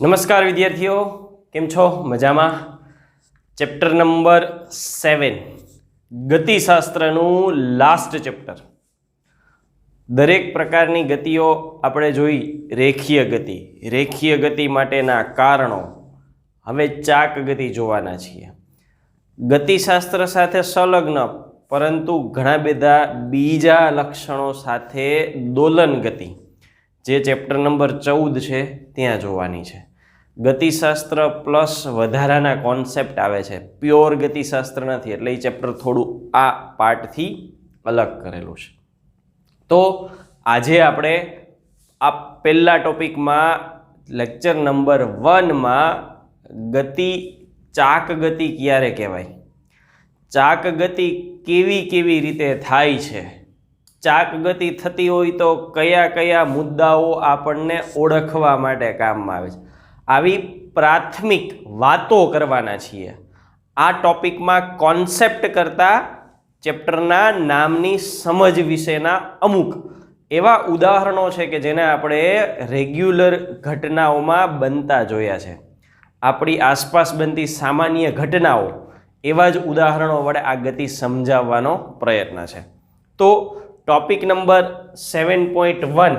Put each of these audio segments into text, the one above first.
નમસ્કાર વિદ્યાર્થીઓ, કેમ છો? મજામાં? ચેપ્ટર નંબર 7 ગતિશાસ્ત્રનું લાસ્ટ ચેપ્ટર. દરેક પ્રકારની ગતિઓ આપણે જોઈ. રેખીય ગતિ માટેના કારણો. હવે ચાક ગતિ જોવાના છીએ. ગતિશાસ્ત્ર સાથે સંલગ્ન પરંતુ ઘણા બધા બીજા લક્ષણો સાથે દોલન ગતિ, જે ચેપ્ટર નંબર 14 છે ત્યાં જોવાની છે. ગતિશાસ્ત્ર પ્લસ વધારાના કોન્સેપ્ટ આવે છે, પ્યોર ગતિશાસ્ત્ર નથી, એટલે એ ચેપ્ટર થોડું આ પાર્ટથી અલગ કરેલું છે. તો આજે આપણે આ પહેલા ટોપિકમાં લેક્ચર નંબર 1માં ચાક ગતિ ક્યારે કહેવાય, ચાક ગતિ કેવી રીતે થાય છે, ચાક ગતિ થતી હોય તો કયા કયા મુદ્દાઓ આપણને ઓળખવા માટે કામમાં આવે છે, આવી પ્રાથમિક વાતો કરવાના છીએ. આ ટોપિકમાં કોન્સેપ્ટ કરતાં ચેપ્ટરના નામની સમજ વિશેના અમુક એવા ઉદાહરણો છે કે જેને આપણે રેગ્યુલર ઘટનાઓમાં બનતા જોયા છે. આપણી આસપાસ બનતી સામાન્ય ઘટનાઓ એવા જ ઉદાહરણો વડે આ ગતિ સમજાવવાનો પ્રયત્ન છે. તો ટોપિક નંબર 7.1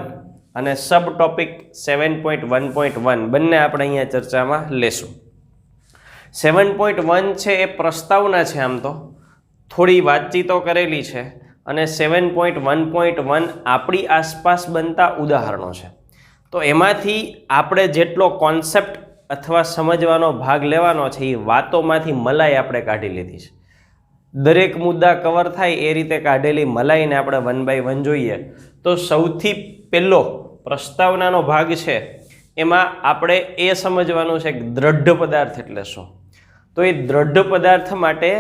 અને સબ ટોપિક 7.1.1 બંને આપણે અહીંયા ચર્ચામાં લેશું. 7.1 છે એ પ્રસ્તાવના છે, આમ તો થોડી વાતચીતો કરેલી છે, અને 7.1.1 આપણી આસપાસ બનતા ઉદાહરણો છે. તો એમાંથી આપણે જેટલો કોન્સેપ્ટ અથવા સમજવાનો ભાગ લેવાનો છે એ વાતોમાંથી મલાઈ આપણે કાઢી લીધી છે. દરેક મુદ્દા કવર થાય એ રીતે કાઢેલી મલાઈને આપણે 1 by 1 જોઈએ. તો સૌથી પહેલો પ્રસ્તાવનાનો ભાગ છે, એમાં આપણે એ સમજવાનું છે કે દ્રઢ પદાર્થ એટલે શું. તો એ દ્રઢ પદાર્થ માટે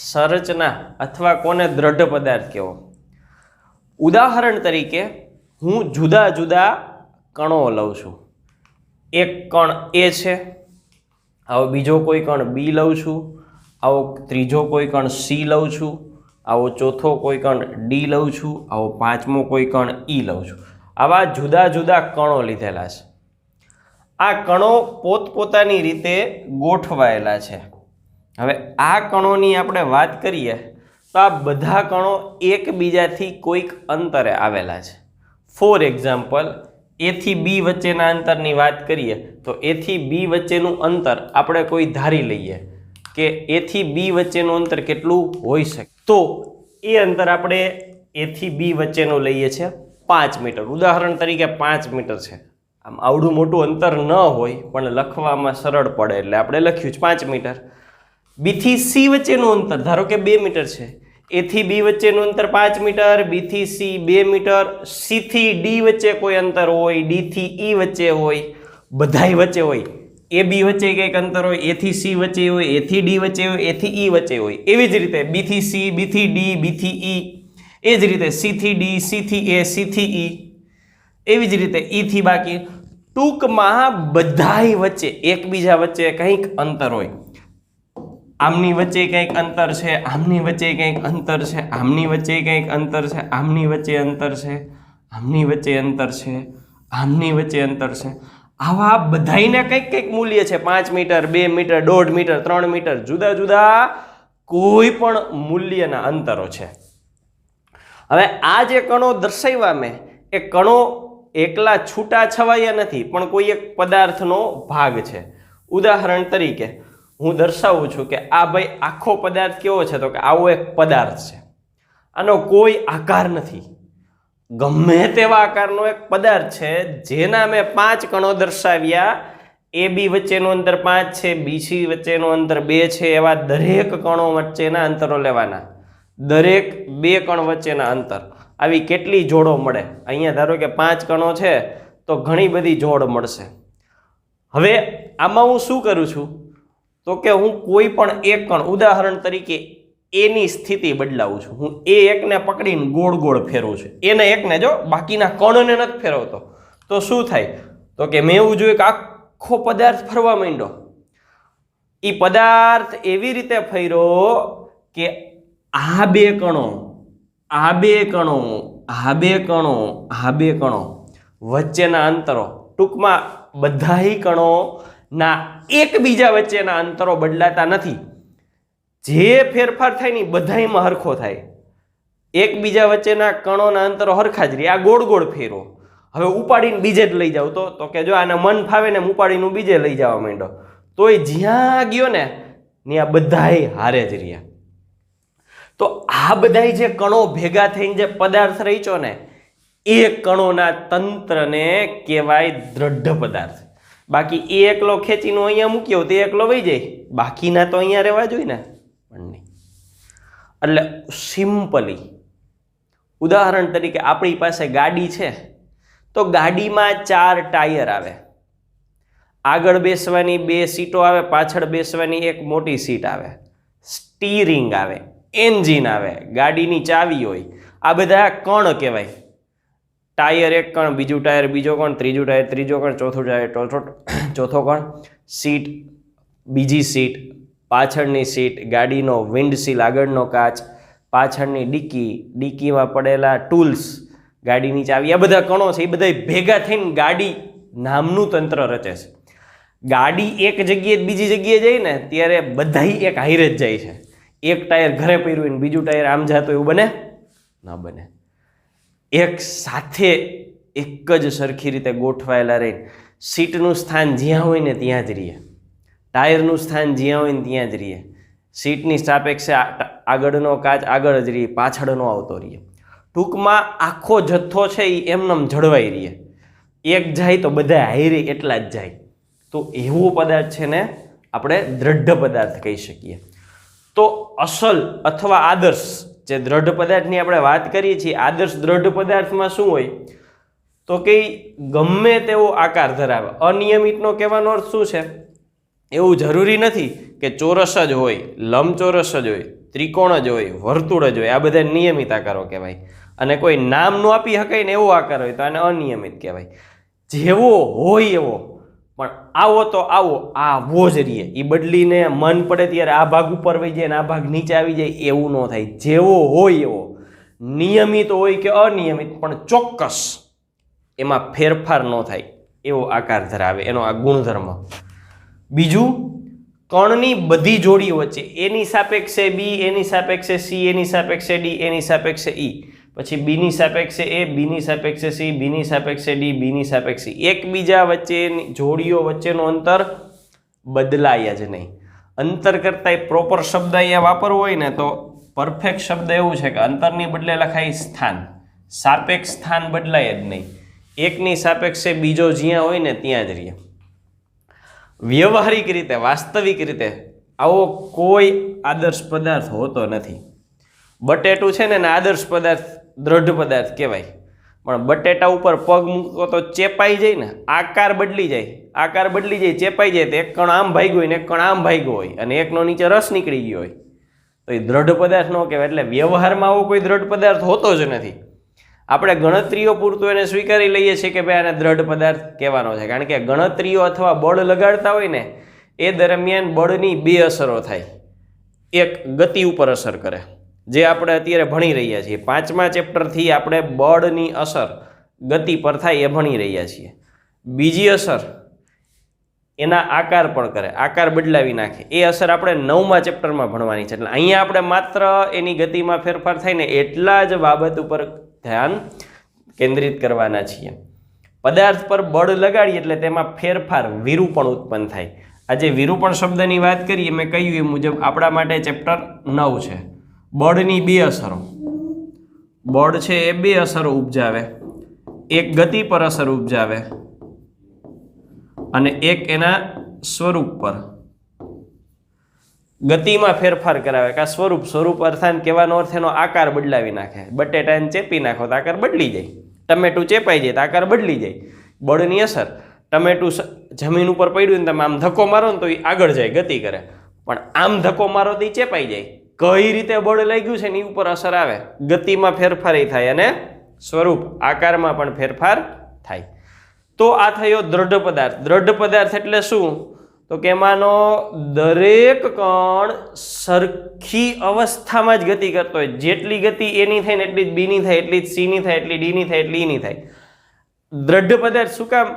સંરચના અથવા કોને દ્રઢ પદાર્થ કહેવો. ઉદાહરણ તરીકે હું જુદા જુદા કણો લઉં છું. એક કણ એ છે, આવો બીજો કોઈ કણ બી લઉં છું, આવો ત્રીજો કોઈ કણ સી લઉં છું, આવો ચોથો કોઈ કણ ડી લઉં છું, આવો પાંચમો કોઈ કણ ઈ લઉં છું. આવા જુદા જુદા કણો લીધેલા છે. આ કણો પોતપોતાની રીતે ગોઠવાયેલા છે. હવે આ કણોની આપણે વાત કરીએ તો આ બધા કણો એકબીજાથી કોઈક અંતરે આવેલા છે. ફોર એક્ઝામ્પલ, એ થી બી વચ્ચેના અંતરની વાત કરીએ તો એ થી બી વચ્ચેનું અંતર આપણે કોઈ ધારી લઈએ કે એ થી બી વચ્ચેનું અંતર કેટલું હોઈ શકે. તો એ અંતર આપણે એ થી બી વચ્ચેનું લઈએ છીએ 5 મીટર. ઉદાહરણ તરીકે 5 મીટર છે. આમ આવડું મોટું અંતર ન હોય પણ લખવામાં સરળ પડે એટલે આપણે લખ્યું છે 5 મીટર. બી થી સી વચ્ચેનું અંતર ધારો કે 2 મીટર છે. એ થી બી વચ્ચેનું અંતર 5 મીટર, બી થી સી 2 મીટર, સી થી ડી વચ્ચે કોઈ અંતર હોય, ડી થી ઈ વચ્ચે હોય, બધાય વચ્ચે હોય. એ બી વચ્ચે કંઈક અંતર હોય, એ થી સી વચ્ચે હોય, એ થી ડી વચ્ચે હોય, એ થી ઈ વચ્ચે હોય. એવી જ રીતે બી થી સી, બી થી ડી, બી થી ઈ, એ જ રીતે સી થી ડી, સી થી એ, સી થી ઈ, એવી જ રીતે ઈ થી બાકી. ટૂંકમાં બધાય વચ્ચે એકબીજા વચ્ચે કંઈક અંતર હોય. આમની વચ્ચે કંઈક અંતર છે, આમની વચ્ચે કંઈક અંતર છે, આમની વચ્ચે કંઈક અંતર છે, આમની વચ્ચે અંતર છે, આમની વચ્ચે અંતર છે, આમની વચ્ચે અંતર છે. આવા બધાયને કંઈક મૂલ્ય છે. 5 મીટર, 2 મીટર, 1.5 મીટર, 3 મીટર, જુદા જુદા કોઈ પણ મૂલ્યના અંતરો છે. હવે આ જે કણો દર્શાવ્યા મેં, એ કણો એકલા છૂટા છવાયા નથી, પણ કોઈ એક પદાર્થનો ભાગ છે. ઉદાહરણ તરીકે હું દર્શાવું છું કે આ ભાઈ આખો પદાર્થ કેવો છે, તો કે આવો એક પદાર્થ છે. આનો કોઈ આકાર નથી, ગમે તેવા આકારનો એક પદાર્થ છે, જેના મેં 5 કણો દર્શાવ્યા. એ બી વચ્ચેનું અંતર 5 છે, બી સી વચ્ચેનું અંતર 2 છે. એવા દરેક કણો વચ્ચેના અંતરો લેવાના. દરેક 2 કણ વચ્ચેના અંતર. આવી કેટલી જોડો મળે? અહીંયા ધારો કે 5 કણો છે તો ઘણી બધી જોડ મળશે. હવે આમાં હું શું કરું છું તો કે હું કોઈ પણ એક કણ, ઉદાહરણ તરીકે એની સ્થિતિ બદલાવું છું. હું એ એકને પકડીને ગોળ ગોળ ફેરવું છું. એને એકને, જો બાકીના કણને નથી ફેરવતો. તો શું થાય તો કે મેં એવું જોયું કે આખો પદાર્થ ફરવા માંડ્યો. એ પદાર્થ એવી રીતે ફર્યો કે આ 2 કણો, આ 2 કણો, આ 2 કણો, આ 2 કણો વચ્ચેના અંતરો ટૂંકમાં બધાય કણોના એકબીજા વચ્ચેના અંતરો બદલાતા નથી. જે ફેરફાર થાય ને બધાયમાં હરખો થાય. એકબીજા વચ્ચેના કણોના અંતરો હરખા જ રહે. આ ગોળ ગોળ ફેરો. હવે ઉપાડીને બીજે જ લઈ જાવ તો કે જો આને મન ફાવે ને ઉપાડીને બીજે લઈ જવા માંડો તોય જ્યાં ગયો ને ત્યાં બધાય હારે જ રહ્યા. તો આ બધાય જે કણો ભેગા થઈને જે પદાર્થ રચ્યો ને એ કણોના તંત્રને કહેવાય દ્રઢ પદાર્થ. બાકી એ એકલો ખેંચીને અહીંયા મૂક્યો તે એકલો વહી જાય, બાકીના તો અહીંયા રહેવા જોઈએ ને પણ નહીં. એટલે સિમ્પલી ઉદાહરણ તરીકે આપણી પાસે ગાડી છે તો ગાડીમાં 4 ટાયર આવે, આગળ બેસવાની 2 સીટો આવે, પાછળ બેસવાની એક મોટી સીટ આવે, સ્ટીરિંગ આવે, એન્જિન આવે, ગાડીની ચાવી હોય. આ બધા કણ કહેવાય. ટાયર એક કણ, બીજું ટાયર બીજો કણ, ત્રીજું ટાયર ત્રીજો કણ, ચોથું ટાયર ચોથો કણ, સીટ બીજી સીટ, પાછળની સીટ, ગાડીનો વિન્ડશીલ આગળનો કાચ, પાછળની ડિક્કીમાં પડેલા ટૂલ્સ, ગાડીની ચાવી, આ બધા કણો છે એ બધા ભેગા થઈને ગાડી નામનું તંત્ર રચે છે. ગાડી એક જગ્યાએ બીજી જગ્યાએ જાય ને ત્યારે બધાય એક હાઈરે જ જાય છે. એક ટાયર ઘરે પડ્યું ને બીજું ટાયર આમ જતું એવું બને ન બને. એક સાથે એક જ સરખી રીતે ગોઠવાયેલા રહીને સીટનું સ્થાન જ્યાં હોય ને ત્યાં જ રહીએ, ટાયરનું સ્થાન જ્યાં હોય ને ત્યાં જ રહીએ, સીટની સાપેક્ષે આગળનો કાચ આગળ જ રહીએ, પાછળનો આવતો રહીએ. ટૂંકમાં આખો જથ્થો છે એ એમનેમ જળવાઈ રહીએ. એક જાય તો બધા હાઈરે એટલા જ જાય. તો એવો પદાર્થ છે ને આપણે દ્રઢ પદાર્થ કહી શકીએ. તો અસલ અથવા આદર્શ જે દ્રઢ પદાર્થની આપણે વાત કરીએ છીએ, આદર્શ દ્રઢ પદાર્થમાં શું હોય તો કે ગમે તેવો આકાર ધરાવે. અનિયમિતનો કહેવાનો અર્થ શું છે? એવું જરૂરી નથી કે ચોરસ જ હોય, લંબચોરસ જ હોય, ત્રિકોણ જ હોય, વર્તુળ જ હોય. આ બધા નિયમિત આકારો કહેવાય. અને કોઈ નામ ન આપી શકાય ને એવો આકાર હોય તો આને અનિયમિત કહેવાય. જેવો હોય એવો, પણ આવો તો આવો જ રહીએ. એ બદલીને મન પડે ત્યારે આ ભાગ ઉપર વહી જાય ને આ ભાગ નીચે આવી જાય એવું ન થાય. જેવો હોય એવો, નિયમિત હોય કે અનિયમિત પણ ચોક્કસ એમાં ફેરફાર ન થાય એવો આકાર ધરાવે, એનો આ ગુણધર્મ. બીજું, કણની બધી જોડીઓ વચ્ચે એની સાપેક્ષે બી, એની સાપેક્ષે સી, એની સાપેક્ષે ડી, એની સાપેક્ષે ઈ, પછી બીની સાપેક્ષે એ, બીની સાપેક્ષે સી, બીની સાપેક્ષે ડી, બીની સાપેક્ષે એકબીજા વચ્ચેની જોડીઓ વચ્ચેનું અંતર બદલાય જ નહીં. અંતર કરતા પ્રોપર શબ્દ અહીંયા વાપરવો હોય ને તો પરફેક્ટ શબ્દ એવું છે કે અંતરની બદલે લખાય સ્થાન. સાપેક્ષ સ્થાન બદલાય જ નહીં. એકની સાપેક્ષે બીજો જ્યાં હોય ને ત્યાં જ રહીએ. વ્યવહારિક રીતે, વાસ્તવિક રીતે આવો કોઈ આદર્શ પદાર્થ હોતો નથી. બટેટું છે ને આદર્શ પદાર્થ, દ્રઢ પદાર્થ કહેવાય, પણ બટેટા ઉપર પગ મૂકો તો ચેપાઈ જાય ને, આકાર બદલી જાય, આકાર બદલી જાય, ચેપાઈ જાય તો એક કણ આમ ભાગ્યો હોય ને એક કણ આમ ભાગ્યો હોય અને એકનો નીચે રસ નીકળી ગયો હોય તો એ દ્રઢ પદાર્થ ન કહેવાય. એટલે વ્યવહારમાં આવો કોઈ દ્રઢ પદાર્થ હોતો જ નથી. આપણે ગણતરીઓ પૂરતું એને સ્વીકારી લઈએ છીએ કે ભાઈ આને દ્રઢ પદાર્થ કહેવાનો છે, કારણ કે ગણતરીઓ અથવા બળ લગાડતા હોય ને એ દરમિયાન બળની 2 અસરો થાય. એક ગતિ ઉપર અસર કરે, જે આપણે અત્યારે ભણી રહ્યા છીએ. 5મા ચેપ્ટરથી આપણે બળની અસર ગતિ પર થાય એ ભણી રહ્યા છીએ. બીજી અસર એના આકાર પણ કરે, આકાર બદલાવી નાખે. એ અસર આપણે 9મા ચેપ્ટરમાં ભણવાની છે. એટલે અહીંયા આપણે માત્ર એની ગતિમાં ફેરફાર થાય ને એટલા જ બાબત ઉપર ધ્યાન કેન્દ્રિત કરવાના છીએ. પદાર્થ પર બળ લગાડીએ એટલે તેમાં ફેરફાર, વિરૂપણ ઉત્પન્ન થાય. આજે વિરૂપણ શબ્દની વાત કરીએ, મેં કહ્યું એ મુજબ આપણા માટે ચેપ્ટર 9 છે. બળની 2 અસરો, બળ છે એ 2 અસરો ઉપજાવે. એક ગતિ પર અસર ઉપજાવે અને એક એના સ્વરૂપ પર. ગતિમાં ફેરફાર કરાવે કે સ્વરૂપ અર્થાત કહેવાનો અર્થ એનો આકાર બદલાવી નાખે. બટેટાને ચેપી નાખો તો આકાર બદલી જાય, ટમેટું ચેપાઈ જાય તો આકાર બદલી જાય. બળની અસર, ટમેટું જમીન ઉપર પડ્યું ને તમે આમ ધક્કો મારો ને તો એ આગળ જાય, ગતિ કરે, પણ આમ ધક્કો મારો તો એ ચેપાઈ જાય. કઈ રીતે બળ લાગ્યું છે ને એ ઉપર અસર આવે. ગતિમાં ફેરફાર થાય અને સ્વરૂપ આકારમાં પણ ફેરફાર થાય. તો આ થયો દ્રઢ પદાર્થ. દ્રઢ પદાર્થ એટલે શું તો કે એમાંનો દરેક કણ સરખી અવસ્થામાં જ ગતિ કરતો હોય. જેટલી ગતિ એની થાય ને એટલી જ બીની થાય, એટલી જ સીની થાય, એટલી ડીની થાય, એટલી ઈની થાય. દ્રઢ પદાર્થ શું કામ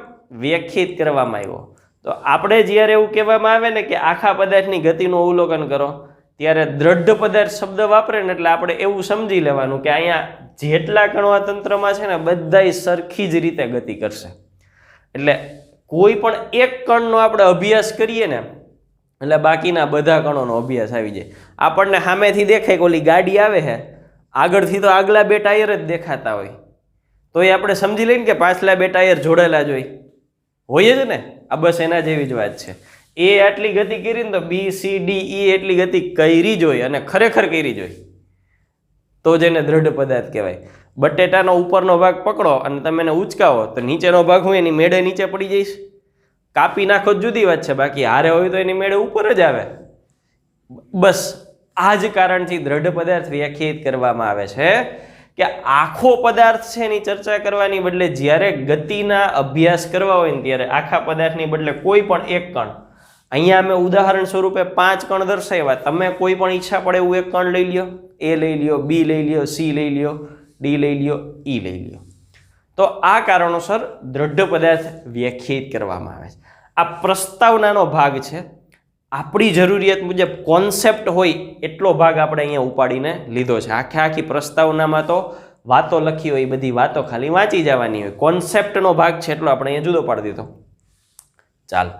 વ્યાખ્યાયિત કરવામાં આવ્યો. તો આપણે જ્યારે એવું કહેવામાં આવે ને કે આખા પદાર્થની ગતિનું અવલોકન કરો, ત્યારે દ્રઢ પદાર્થ શબ્દ વાપરે ને એટલે આપણે એવું સમજી લેવાનું કે અહીંયા જેટલા કણો આ તંત્રમાં છે ને બધાય સરખી જ રીતે ગતિ કરશે. એટલે કોઈ પણ એક કણનો આપણે અભ્યાસ કરીએ ને એટલે બાકીના બધા કણોનો અભ્યાસ આવી જાય. આપણને સામેથી દેખાય કે ઓલી ગાડી આવે છે, આગળથી તો આગલા બે ટાયર જ દેખાતા હોય, તો એ આપણે સમજી લઈએ કે પાછલા બે ટાયર જોડેલા જ હોય જ ને. આ બસ એના જેવી જ વાત છે. એ આટલી ગતિ કરી ને તો બી સી ડી ઈ એટલી ગતિ કરી જ હોય, અને ખરેખર કરી જ હોય, તો જ એને દ્રઢ પદાર્થ કહેવાય. બટેટાનો ઉપરનો ભાગ પકડો અને તમે એને ઉચકાવો તો નીચેનો ભાગ હોય એની મેળે નીચે પડી જઈશ. કાપી નાખો જુદી વાત છે, બાકી હારે હોય તો એની મેળે ઉપર જ આવે. બસ આ જ કારણથી દ્રઢ પદાર્થ વ્યાખ્યાયિત કરવામાં આવે છે કે આખો પદાર્થ છે એની ચર્ચા કરવાની બદલે જ્યારે ગતિના અભ્યાસ કરવા હોય ને ત્યારે આખા પદાર્થની બદલે કોઈ પણ એક કણ, અહીંયા અમે ઉદાહરણ સ્વરૂપે 5 કણ દર્શાવ્યા, તમે કોઈ પણ ઈચ્છા પડે એવું એક કણ લઈ લ્યો, એ લઈ લ્યો, બી લઈ લ્યો, સી લઈ લ્યો, ડી લઈ લ્યો, ઈ લઈ લ્યો. તો આ કારણોસર દ્રઢ પદાર્થ વ્યાખ્યાયિત કરવામાં આવે છે. આ પ્રસ્તાવનાનો ભાગ છે. આપણી જરૂરિયાત મુજબ કોન્સેપ્ટ હોય એટલો ભાગ આપણે અહીંયા ઉપાડીને લીધો છે. આખી પ્રસ્તાવનામાં તો વાતો લખી હોય, બધી વાતો ખાલી વાંચી જવાની હોય. કોન્સેપ્ટનો ભાગ છે એટલો આપણે અહીંયા જુદો પાડી દીધો. ચાલો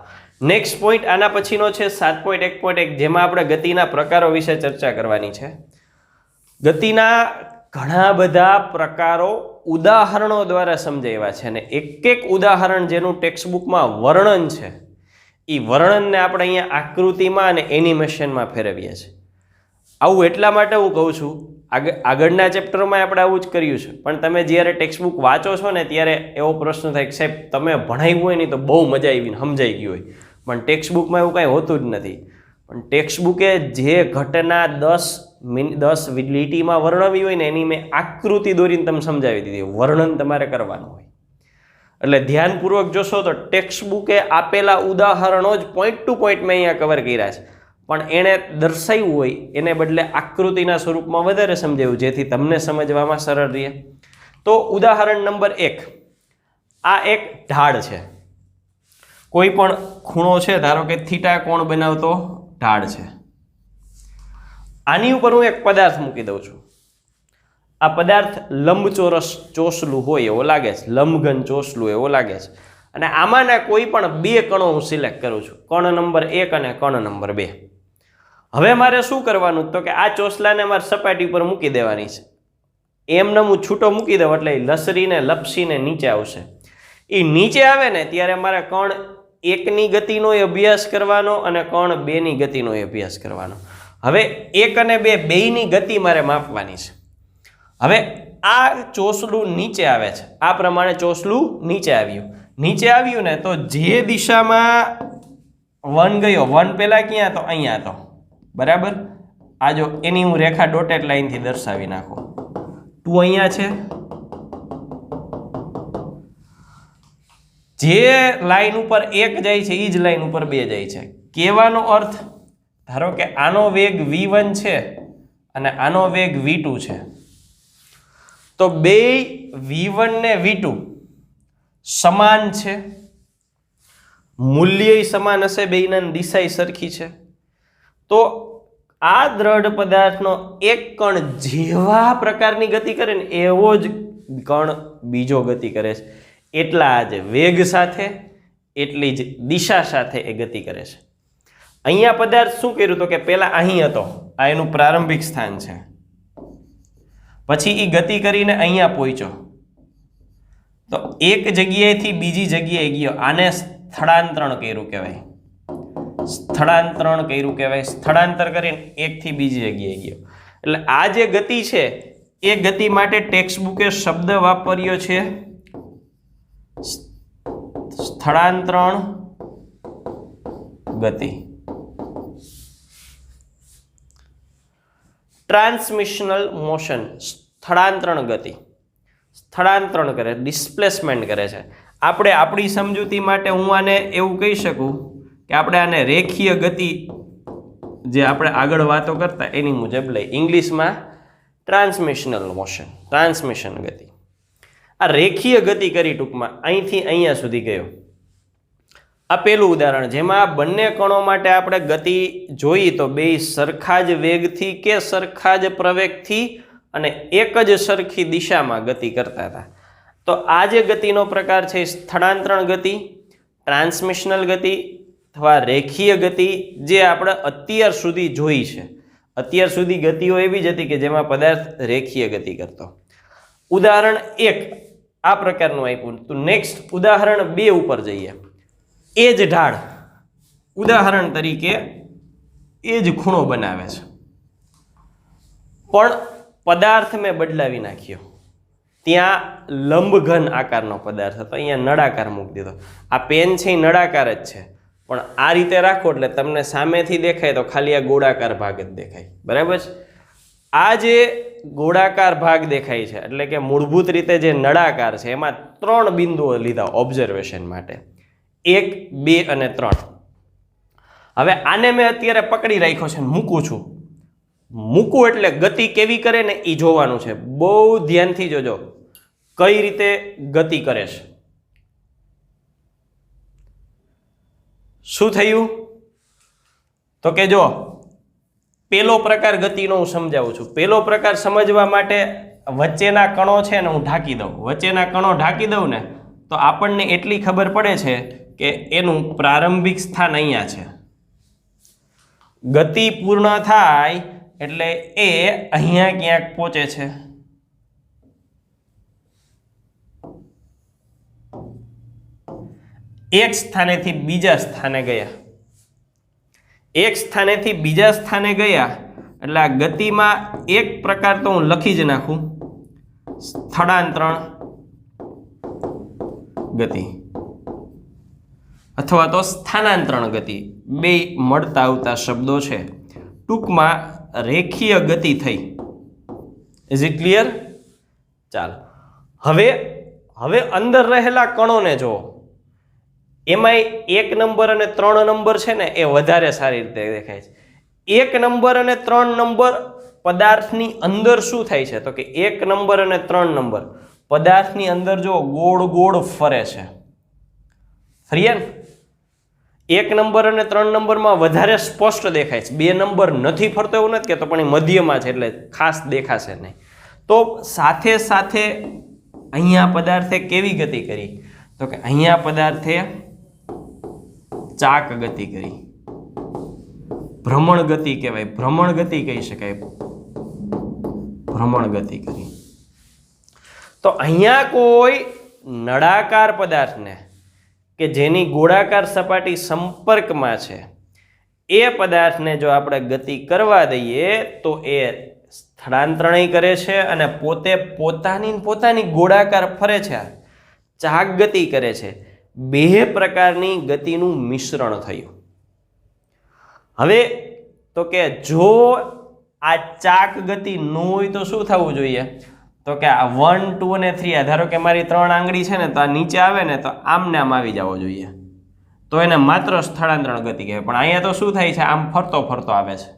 નેક્સ્ટ પોઈન્ટ આના પછીનો છે 7.1.1, જેમાં આપણે ગતિના પ્રકારો વિશે ચર્ચા કરવાની છે. ગતિના ઘણા બધા પ્રકારો ઉદાહરણો દ્વારા સમજાવ્યા છે, અને એક ઉદાહરણ જેનું ટેક્સ્ટ બુકમાં વર્ણન છે, એ વર્ણનને આપણે અહીંયા આકૃતિમાં અને એનિમેશનમાં ફેરવીએ છીએ. આવું એટલા માટે હું કહું છું, આગળના ચેપ્ટરમાં આપણે આવું જ કર્યું છે, પણ તમે જ્યારે ટેક્સ્ટ બુક વાંચો છો ને ત્યારે એવો પ્રશ્ન થાય કે સાહેબ તમે ભણાવ્યું હોય ને તો બહુ મજા આવીને સમજાઈ ગયું હોય, પણ ટેક્સ્ટ બુકમાં એવું કાંઈ હોતું જ નથી. પણ ટેક્સ્ટ બુકે જે ઘટના 10 લીટીમાં વર્ણવી હોય ને એની મેં આકૃતિ દોરીને તમે સમજાવી દીધી. વર્ણન તમારે કરવાનું હોય એટલે ધ્યાનપૂર્વક જોશો તો ટેક્સ્ટ બુકે આપેલા ઉદાહરણો જ પોઈન્ટ ટુ પોઈન્ટ મેં અહીંયા કવર કર્યા છે, પણ એણે દર્શાવ્યું હોય એને બદલે આકૃતિના સ્વરૂપમાં વધારે સમજાવ્યું, જેથી તમને સમજવામાં સરળ રહે. તો ઉદાહરણ નંબર 1, આ એક ઢાળ છે. કોઈ પણ ખૂણો છે, ધારો કે થીટા કોણ બનાવતો ઢાળ છે. આની ઉપર હું એક પદાર્થ મૂકી દઉં છું. આ પદાર્થ લંબચોરસ ચોસલું હોય એવો લાગે છે, લંબઘન ચોસલું એવો લાગે છે, અને આમાંના કોઈ પણ 2 કણો હું સિલેક્ટ કરું છું, કણ નંબર 1 અને કણ નંબર 2. હવે મારે શું કરવાનું તો કે આ ચોસલાને મારે સપાટી ઉપર મૂકી દેવાની છે. એમને હું છૂટો મૂકી દઉં એટલે લસરીને લપસીને નીચે આવશે. એ નીચે આવે ને ત્યારે મારે કણ 1ની ગતિનો અભ્યાસ કરવાનો અને કણ 2ની ગતિનો અભ્યાસ કરવાનો. હવે 1 અને 2 બેયની ગતિ મારે માપવાની છે. હવે આ ચોસલું નીચે આવે છે, આ પ્રમાણે ચોસલું નીચે આવ્યું ને તો જે દિશામાં 1 ગયો, 1 પહેલા ક્યાં તો અહીંયા હતો, બરાબર. આ જો એની હું રેખા ડોટેડ લાઈનથી દર્શાવી નાખું. 2 અહીંયા છે. જે લાઈન ઉપર 1 જાય છે એ જ લાઈન ઉપર 2 જાય છે. કહેવાનો અર્થ, ધારો કે આનો વેગ v1 છે અને આનો વેગ v2 છે, તો બે v1 ને v2 સમાન છે, મૂલ્ય સમાન હશે, બેયના દિશા સરખી છે. તો આ દ્રઢ પદાર્થનો એક કણ જેવા પ્રકારની ગતિ કરે ને એવો જ કણ બીજો ગતિ કરે છે. એટલા જ વેગ સાથે, એટલી જ દિશા સાથે એ ગતિ કરે છે. અહીંયા પદાર્થ શું કર્યું તો કે પહેલા અહીં હતો, આ એનું પ્રારંભિક સ્થાન છે, પછી એ ગતિ કરીને અહીંયા પહોંચ્યો, તો એક જગ્યાએથી બીજી જગ્યાએ ગયો. આને સ્થળાંતરણ કર્યું કહેવાય, સ્થળાંતરણ કર્યું કહેવાય. સ્થળાંતર કરીને એકથી બીજી જગ્યાએ ગયો. એટલે આ જે ગતિ છે એ ગતિ માટે ટેક્સ્ટ બુકે શબ્દ વાપર્યો છે સ્થળાંતરણ ગતિ. ટ્રાન્સમિશનલ મોશન, સ્થળાંતરણ ગતિ, સ્થળાંતરણ કરે, ડિસ્પ્લેસમેન્ટ કરે છે. આપણે આપણી સમજૂતી માટે હું આને એવું કહી શકું કે આપણે આને રેખીય ગતિ, જે આપણે આગળ વાતો કરતા એની મુજબ લઈ, ઇંગ્લિશમાં ટ્રાન્સમિશનલ મોશન, ટ્રાન્સમિશન ગતિ. આ રેખીય ગતિ કરી ટૂંકમાં અહીંથી અહીંયા સુધી ગયો, આ પહેલું ઉદાહરણ જેમાં બંને કણો માટે આપણે ગતિ જોઈ તો બે સરખા જ વેગથી કે સરખા જ પ્રવેગથી અને એક જ સરખી દિશામાં ગતિ કરતા હતા. તો આ જે ગતિનો પ્રકાર છે એ સ્થળાંતરણ ગતિ, ટ્રાન્સમિશનલ ગતિ અથવા રેખીય ગતિ જે આપણે અત્યાર સુધી જોઈ છે. અત્યાર સુધી ગતિઓ એવી જ હતી કે જેમાં પદાર્થ રેખીય ગતિ કરતો. ઉદાહરણ 1 આ પ્રકારનું આપ્યું. તો નેક્સ્ટ ઉદાહરણ 2 ઉપર જઈએ. એ જ ઢાળ ઉદાહરણ તરીકે એ જ ખૂણો બનાવે છે, પણ પદાર્થ મેં બદલાવી નાખ્યો. ત્યાં લંબઘન આકારનો પદાર્થ હતો, અહીંયા નળાકાર મૂકી દીધો. આ પેન છે એ નળાકાર જ છે, પણ આ રીતે રાખો એટલે તમને સામેથી દેખાય તો ખાલી આ ગોળાકાર ભાગ જ દેખાય. બરાબર છે? આ જે ગોળાકાર ભાગ દેખાય છે એટલે કે મૂળભૂત રીતે જે નળાકાર છે એમાં 3 બિંદુઓ લીધા ઓબ્ઝર્વેશન માટે, 1, 2 અને 3. હવે આને મેં અત્યારે પકડી રાખ્યો છે, મૂકું છું. મૂકું એટલે ગતિ કેવી કરે ને એ જોવાનું છે. બહુ ધ્યાનથી જોજો કઈ રીતે ગતિ કરે છે. શું થયું? તો કે જો પેલો પ્રકાર ગતિનો હું સમજાવું છું. પેલો પ્રકાર સમજવા માટે વચ્ચેના કણો છે ને હું ઢાંકી દઉં. વચ્ચેના કણો ઢાંકી દઉં ને તો આપણને એટલી ખબર પડે છે કે એનું પ્રારંભિક સ્થાન અહીંયા છે. ગતિ પૂર્ણ થાય એટલે એ અહીંયા ક્યાંક પહોંચે છે. એક સ્થાનેથી બીજા સ્થાને ગયા. એક સ્થાનેથી બીજા સ્થાને ગયા એટલે આ ગતિમાં એક પ્રકાર તો હું લખી જ નાખું, સ્થળાંતરણ ગતિ અથવા તો સ્થાનાંતરણ ગતિ. બે મળતા આવતા શબ્દો છે. ટૂંકમાં રેખીય ગતિ થઈ. Is it clear? ચાલો હવે અંદર રહેલા કણોને જુઓ. એમાંય 1 નંબર અને 3 નંબર છે ને એ વધારે સારી રીતે દેખાય છે. 1 નંબર અને 3 નંબર પદાર્થની અંદર શું થાય છે? તો કે 1 નંબર અને 3 નંબર પદાર્થની અંદર જો ગોળ ગોળ ફરે છે. ફર્યા ને? 1 નંબર અને 3 નંબરમાં વધારે સ્પષ્ટ દેખાય છે. 2 નંબર નથી ફરતો એવું નથી કહેતો, પણ એ મધ્યમાં છે એટલે ખાસ દેખાશે નહીં. તો સાથે સાથે અહીંયા પદાર્થે કેવી ગતિ કરી? તો કે અહીંયા પદાર્થે ચાક ગતિ કરી. ભ્રમણ ગતિ કહેવાય, ભ્રમણ ગતિ કહી શકાય, ભ્રમણ ગતિ કરી. તો અહીંયા કોઈ નળાકાર પદાર્થને કે જેની ગોળાકાર સપાટી સંપર્કમાં છે એ પદાર્થને જો આપણે ગતિ કરવા દઈએ તો એ સ્થળાંતરણય કરે છે અને પોતાની ગોળાકાર ફરે છે, ચાક ગતિ કરે છે. 2 પ્રકારની ગતિનું મિશ્રણ થયું. હવે તો કે જો આ ચાક ગતિ ન હોય તો શું થવું જોઈએ? તો કે આ 1, 2 અને 3 ધારો કે મારી 3 આંગળી છે ને તો આ નીચે આવે ને તો આમને આમ આવી જવો જોઈએ, તો એને માત્ર સ્થળાંતરણ ગતિ કહેવાય. પણ અહીંયા તો શું થાય છે? આમ ફરતો આવે છે.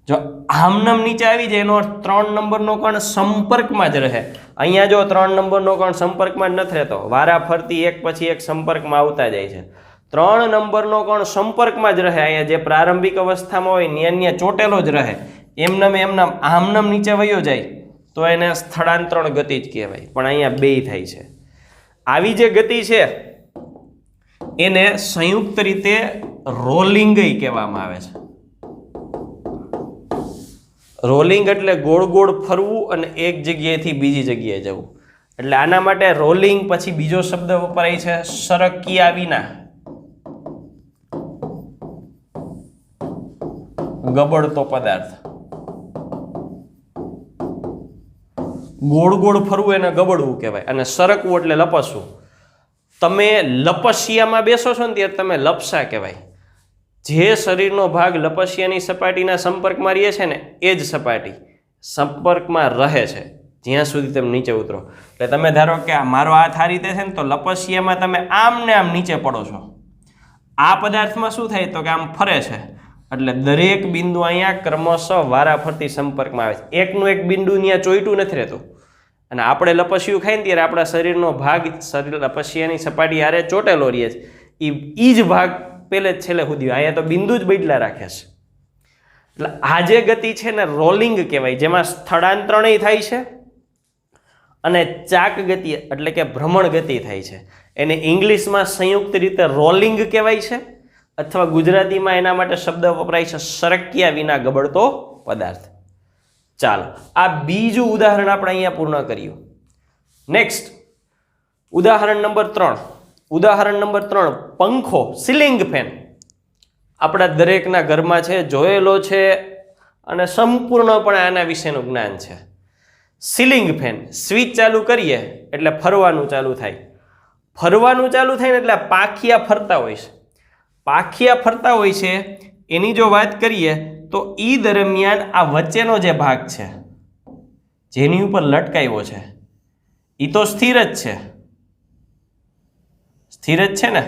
જો આમનામ નીચે આવી જાય એનો 3 નંબરનો કણ સંપર્કમાં જ રહે. અહીંયા જો 3 નંબરનો કણ સંપર્કમાં જ નથી રહેતો, વારા ફરતી એક પછી એક સંપર્કમાં આવતા જાય છે. 3 નંબરનો કણ સંપર્કમાં જ રહે. અહીંયા જે પ્રારંભિક અવસ્થામાં હોય ત્યાં ચોટેલો જ રહે. એમનામ આમનામ નીચે વયો જાય તો એને સ્થળાંતરણ ગતિ જ કહેવાય. પણ અહીંયા 2 થાય છે. આવી જે ગતિ છે એને સંયુક્ત રીતે રોલિંગ કહેવામાં આવે છે. રોલિંગ એટલે ગોળ ગોળ ફરવું અને એક જગ્યાએથી બીજી જગ્યાએ જવું. એટલે આના માટે રોલિંગ પછી બીજો શબ્દ વપરાય છે સરક્યા વિના. ગબડતો પદાર્થ, ગોળ ગોળ ફરવું એને ગબડવું કહેવાય, અને સરકવું એટલે લપસવું. તમે લપસિયામાં બેસો છો ને ત્યારે તમે લપસા કહેવાય. જે શરીરનો ભાગ લપસિયાની સપાટીના સંપર્કમાં રહે છે ને એ જ સપાટી સંપર્કમાં રહે છે જ્યાં સુધી તમે નીચે ઉતરો. એટલે તમે ધારો કે મારો હાથ આ રીતે છે ને તો લપસિયામાં તમે આમ ને આમ નીચે પડો છો. આ પદાર્થમાં શું થાય? તો કે આમ ફરે છે એટલે દરેક બિંદુ અહીંયા ક્રમશઃ વારાફરતી સંપર્કમાં આવે છે. એકનું એક બિંદુ ત્યાં ચોઈટું નથી રહેતું. અને આપણે લપસ્યું ખાઈને ત્યારે આપણા શરીરનો ભાગ શરીર લપસ્યાની સપાટી હારે ચોટેલો રહીએ છે, એ જ ભાગ પહેલે જ છેલ્લે સુધી અહીંયા તો બિંદુ જ બદલા રાખે છે. એટલે આ જે ગતિ છે ને રોલિંગ કહેવાય, જેમાં સ્થળાંતરણય થાય છે અને ચાક ગતિ એટલે કે ભ્રમણ ગતિ થાય છે. એને ઇંગ્લિશમાં સંયુક્ત રીતે રોલિંગ કહેવાય છે, અથવા ગુજરાતીમાં એના માટે શબ્દ વપરાય છે સરક્યા વિના ગબડતો પદાર્થ. ચાલો, આ બીજું ઉદાહરણ આપણે અહીંયા પૂર્ણ કર્યું. નેક્સ્ટ ઉદાહરણ નંબર 3. ઉદાહરણ નંબર 3, પંખો, સીલિંગ ફેન. આપણા દરેકના ઘરમાં છે, જોયેલો છે અને સંપૂર્ણપણે આના વિશેનું જ્ઞાન છે. સીલિંગ ફેન સ્વિચ ચાલુ કરીએ એટલે ફરવાનું ચાલુ થાય. ફરવાનું ચાલુ થાય ને એટલે પાંખિયા ફરતા હોય છે. પાંખિયા ફરતા હોય છે એની જો વાત કરીએ તો એ દરમિયાન આ વચ્ચેનો જે ભાગ છે જેની ઉપર લટકાવ્યો છે એ તો સ્થિર જ છે. સ્થિર જ છે ને,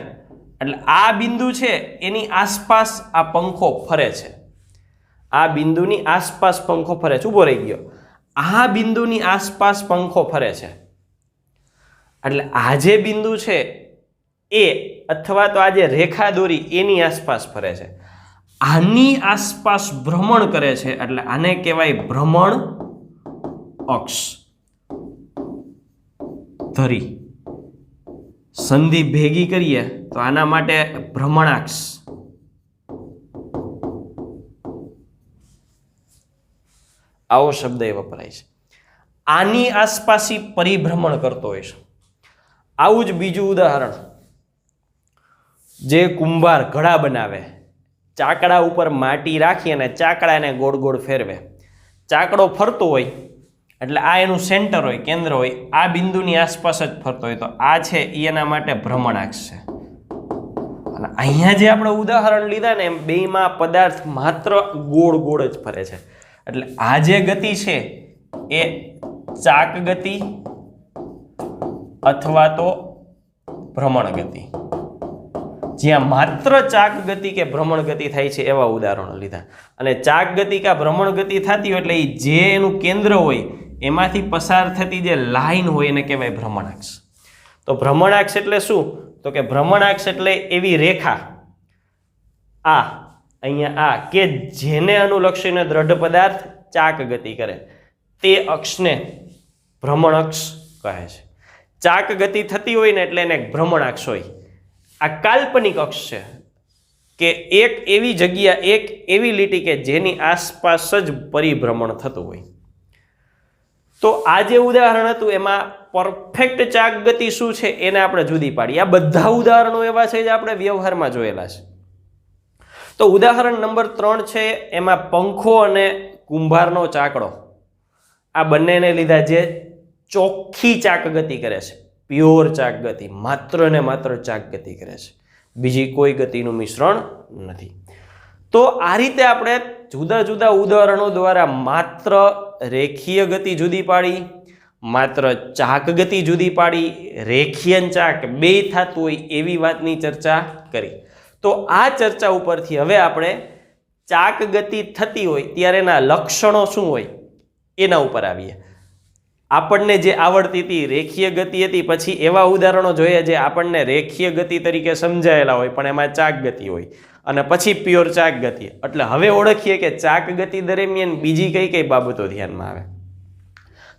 એટલે આ બિંદુ છે એની આસપાસ આ પંખો ફરે છે. આ બિંદુની આસપાસ પંખો ફરે છે. ઊભો રહી ગયો. આ બિંદુની આસપાસ પંખો ફરે છે. એટલે આ જે બિંદુ છે એ અથવા તો આ જે રેખા દોરી એની આસપાસ ફરે છે. આની આસપાસ ભ્રમણ કરે છે એટલે આને કહેવાય ભ્રમણ અક્ષ. ધરી સંધિ ભેગી કરીએ તો આના માટે ભ્રમણાક્ષ. આવો શબ્દ એ વપરાય છે. આની આસપાસ પરિભ્રમણ કરતો હોય છે. આવું જ બીજું ઉદાહરણ, જે કુંભાર ઘડા બનાવે, ચાકડા ઉપર માટી રાખી અને ચાકડાને ગોળ ગોળ ફેરવે. ચાકડો ફરતો હોય એટલે આ એનું સેન્ટર હોય, કેન્દ્ર હોય, આ બિંદુની આસપાસ જ ફરતો હોય, તો આ છે એ એના માટે ભ્રમણાક્ષ છે. અને અહીંયા જે આપણે ઉદાહરણ લીધા ને એમ બેમાં પદાર્થ માત્ર ગોળ ગોળ જ ફરે છે. એટલે આ જે ગતિ છે એ ચાક ગતિ અથવા તો ભ્રમણ ગતિ. જ્યાં માત્ર ચાક ગતિ કે ભ્રમણ ગતિ થાય છે એવા ઉદાહરણો લીધા. અને ચાક ગતિ કે ભ્રમણ ગતિ થતી હોય એટલે જે એનું કેન્દ્ર હોય એમાંથી પસાર થતી જે લાઈન હોય એને કહેવાય ભ્રમણાક્ષ. તો ભ્રમણાક્ષ એટલે શું? તો કે ભ્રમણાક્ષ એટલે એવી રેખા આ અહીંયા આ કે જેને અનુલક્ષીને દ્રઢ પદાર્થ ચાક ગતિ કરે તે અક્ષને ભ્રમણ અક્ષ કહે છે. ચાક ગતિ થતી હોય ને એટલે એને ભ્રમણ અક્ષ હોય. આ કાલ્પનિક અક્ષ છે કે એક એવી જગ્યા, એક એવી લીટી કે જેની આસપાસ જ પરિભ્રમણ થતું હોય. તો આ જે ઉદાહરણ હતું એમાં પરફેક્ટ ચાક ગતિ શું છે એને આપણે જુદી પાડી. આ બધા ઉદાહરણો એવા છે જે આપણે વ્યવહારમાં જોયેલા છે. તો ઉદાહરણ નંબર 3 છે એમાં પંખો અને કુંભારનો ચાકડો, આ બંનેને લીધા જે ચોખ્ખી ચાક ગતિ કરે છે, પ્યોર ચાક ગતિ, માત્ર ને માત્ર ચાક ગતિ કરે છે, બીજી કોઈ ગતિનું મિશ્રણ નથી. તો આ રીતે આપણે જુદા જુદા ઉદાહરણો દ્વારા માત્ર રેખીય ગતિ જુદી પાડી, માત્ર ચાક ગતિ જુદી પાડી, રેખીય ચાક બે થતું હોય એવી વાતની ચર્ચા કરી. તો આ ચર્ચા ઉપરથી હવે આપણે ચાક ગતિ થતી હોય ત્યારે એના લક્ષણો શું હોય એના ઉપર આવીએ. આપણને જે આવડતી હતી રેખીય ગતિ હતી, પછી એવા ઉદાહરણો જોઈએ જે આપણને રેખીય ગતિ તરીકે સમજાયેલા હોય પણ એમાં ચાક ગતિ હોય, અને પછી પ્યોર ચાક ગતિ. એટલે હવે ઓળખીએ કે ચાક ગતિ દરમિયાન બીજી કઈ કઈ બાબતો ધ્યાનમાં આવે.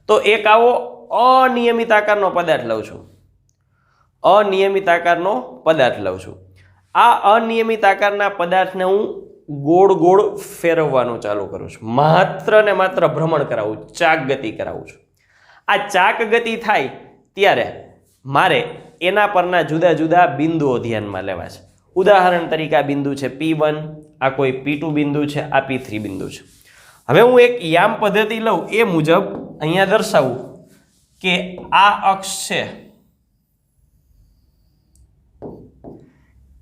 તો એક આવો અનિયમિત આકારનો પદાર્થ લઉં છું. અનિયમિત આકારનો પદાર્થ લઉં છું. આ અનિયમિત આકારના પદાર્થને હું ગોળ ગોળ ફેરવવાનું ચાલુ કરું છું. માત્ર ને માત્ર ભ્રમણ કરાવું, ચાક ગતિ કરાવું છું. આ ચાક ગતિ થાય ત્યારે મારે એના પરના જુદા જુદા બિંદુઓ ધ્યાનમાં લેવા છે. ઉદાહરણ તરીકે આ બિંદુ છે P1, આ કોઈ P2 બિંદુ છે, આ P3 બિંદુ છે. હવે હું એક યામ પદ્ધતિ લઉં એ મુજબ અહીંયા દર્શાવું કે આ અક્ષ છે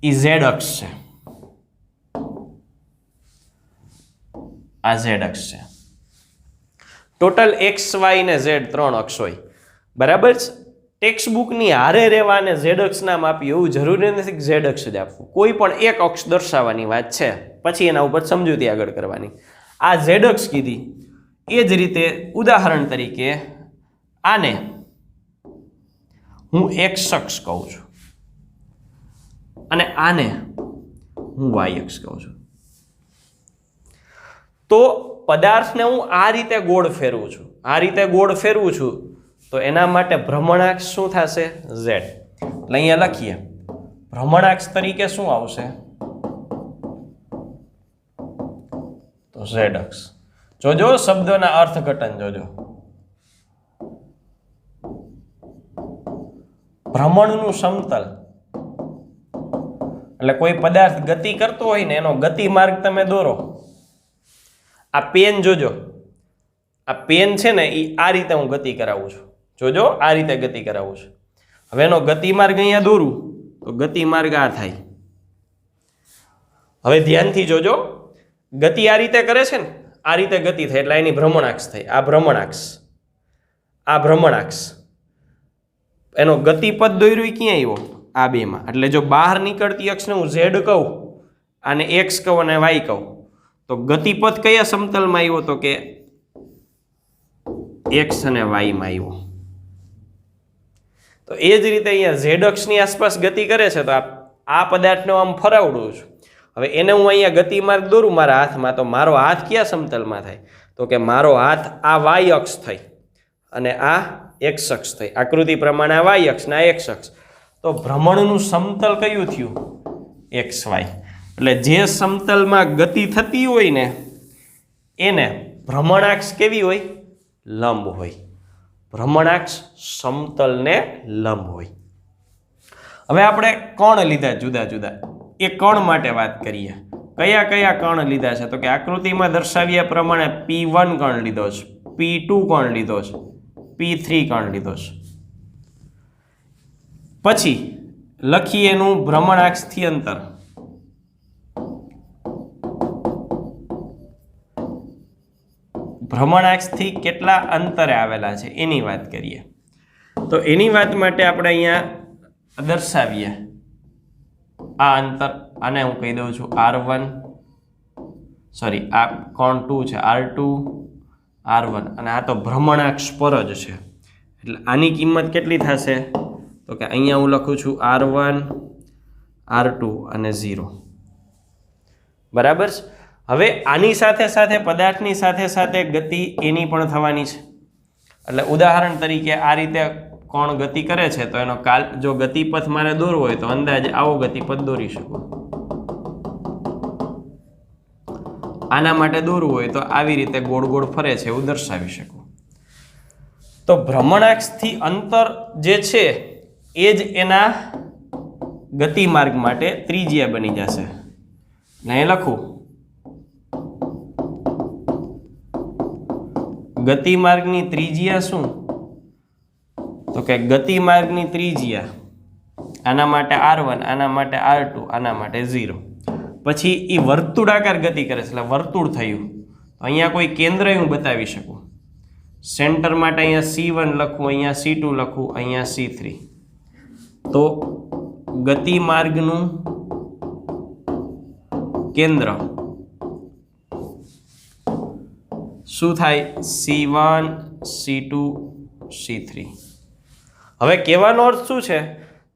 એ Z અક્ષ છે, આ Z અક્ષ છે. ટોટલ X, Y ને Z 3 અક્ષ હોય, બરાબર છે. ટેક્સ્ટ બુકની હારે રહેવા અને Z અક્ષ નામ આપ્યું એવું જરૂરી નથી કે Z અક્ષ જ આપવું. કોઈ પણ એક અક્ષ દર્શાવવાની વાત છે, પછી એના ઉપર સમજૂતી આગળ કરવાની. આ Z અક્ષ કીધી એ જ રીતે ઉદાહરણ તરીકે આને હું એક્સ અક્ષ કહું છું અને આને હું વાય અક્ષ કહું છું. તો પદાર્થને હું આ રીતે ગોળ ફેરવું છું, આ રીતે ગોળ ફેરવું છું, તો એના માટે ભ્રમણાક્ષ શું થશે? ઝેડ. એટલે અહીંયા લખીએ ભ્રમણાક્ષ તરીકે શું આવશે? તો ઝેડ અક્ષ. જોજો શબ્દોના અર્થઘટન જોજો. ભ્રમણનું સમતલ એટલે કોઈ પદાર્થ ગતિ કરતો હોય ને એનો ગતિ માર્ગ તમે દોરો. આ પેન જોજો, આ પેન છે ને એ આ રીતે હું ગતિ કરાવું છું. જોજો આ રીતે ગતિ કરાવું છું. હવે એનો ગતિ માર્ગ અહીંયા દોરું તો ગતિ માર્ગ આ થાય. હવે ધ્યાનથી જોજો, ગતિ આ રીતે કરે છે ને, આ રીતે ગતિ થાય એટલે એની ભ્રમણાક્ષ થઈ. આ ભ્રમણાક્ષ, આ ભ્રમણાક્ષ. એનો ગતિપથ દોર્યું ક્યાં આવ્યો? આ બેમાં. એટલે જો બહાર નીકળતી અક્ષને હું ઝેડ કહું, આને એક્સ કહું અને વાય કહું, તો ગતિપથ કયા સમતલમાં આવ્યો? તો કે એક્સ અને વાયમાં આવ્યો. તો એ જ રીતે અહીંયા ઝેડ અક્ષની આસપાસ ગતિ કરે છે, તો આ પદાર્થને આમ ફરાવડું છું. હવે એને હું અહીંયા ગતિ માર્ગ દોરું મારા હાથમાં, તો મારો હાથ કયા સમતલમાં થાય? તો કે મારો હાથ આ વાય અક્ષ થઈ અને આ એક્સ અક્ષ થઈ. આકૃતિ પ્રમાણે આ વાય અક્ષ ને આ એક્સ અક્ષ. તો ભ્રમણનું સમતલ કયું થયું? X Y. એટલે જે સમતલમાં ગતિ થતી હોય ને એને ભ્રમણાક્ષ કેવી હોય? લંબ હોય. ભ્રમણાક્ષ સમતલને લંબ હોય. હવે આપણે કણ લીધા જુદા જુદા, એ કણ માટે વાત કરીએ. કયા કયા કણ લીધા છે? તો કે આકૃતિમાં દર્શાવ્યા પ્રમાણે P1 કણ લીધો છે, P2 કણ લીધો છે, P3 કણ લીધો છે. પછી લખીએ એનું ભ્રમણાક્ષથી અંતર. ભ્રમણાક્ષથી કેટલા અંતરે આવેલા છે એની વાત કરીએ. તો એની વાત માટે આપણે અહીંયા દર્શાવીએ આ અંતર. આને હું કહી દઉં છું R1, સોરી આ કોણ 2 છે, R2, R1, અને આ તો ભ્રમણાક્ષ પર જ છે એટલે આની કિંમત કેટલી થશે? તો કે અહીંયા હું લખું છું R1, R2 અને 0. બરાબર છે. હવે આની સાથે સાથે પદાર્થની સાથે સાથે ગતિ એની પણ થવાની છે. એટલે ઉદાહરણ તરીકે આ રીતે કોણ ગતિ કરે છે તો એનો જો ગતિપથ મારે દોરવો હોય તો અંદાજે આવો ગતિપથ દોરી શકું. આના માટે દોરવું હોય તો આવી રીતે ગોળ ગોળ ફરે છે એવું દર્શાવી શકું. તો ભ્રમણાક્ષથી અંતર જે છે એ જ એના ગતિ માર્ગ માટે ત્રિજ્યા બની જશે. અહીં લખું ગતિ માર્ગની ત્રિજ્યા શું? તો કે ગતિ માર્ગની ત્રિજ્યા આના માટે R1, આના માટે R2, આના માટે 0. પછી એ વર્તુળાકાર ગતિ કરે છે એટલે વર્તુળ થયું. અહીંયા કોઈ કેન્દ્ર હું બતાવી શકું. સેન્ટર માટે અહીંયા C1 લખું, અહીંયા C2 લખું, અહીંયા C3. તો ગતિ માર્ગનું કેન્દ્ર શું થાય? C1, C2, C3. હવે કહેવાનો અર્થ શું છે?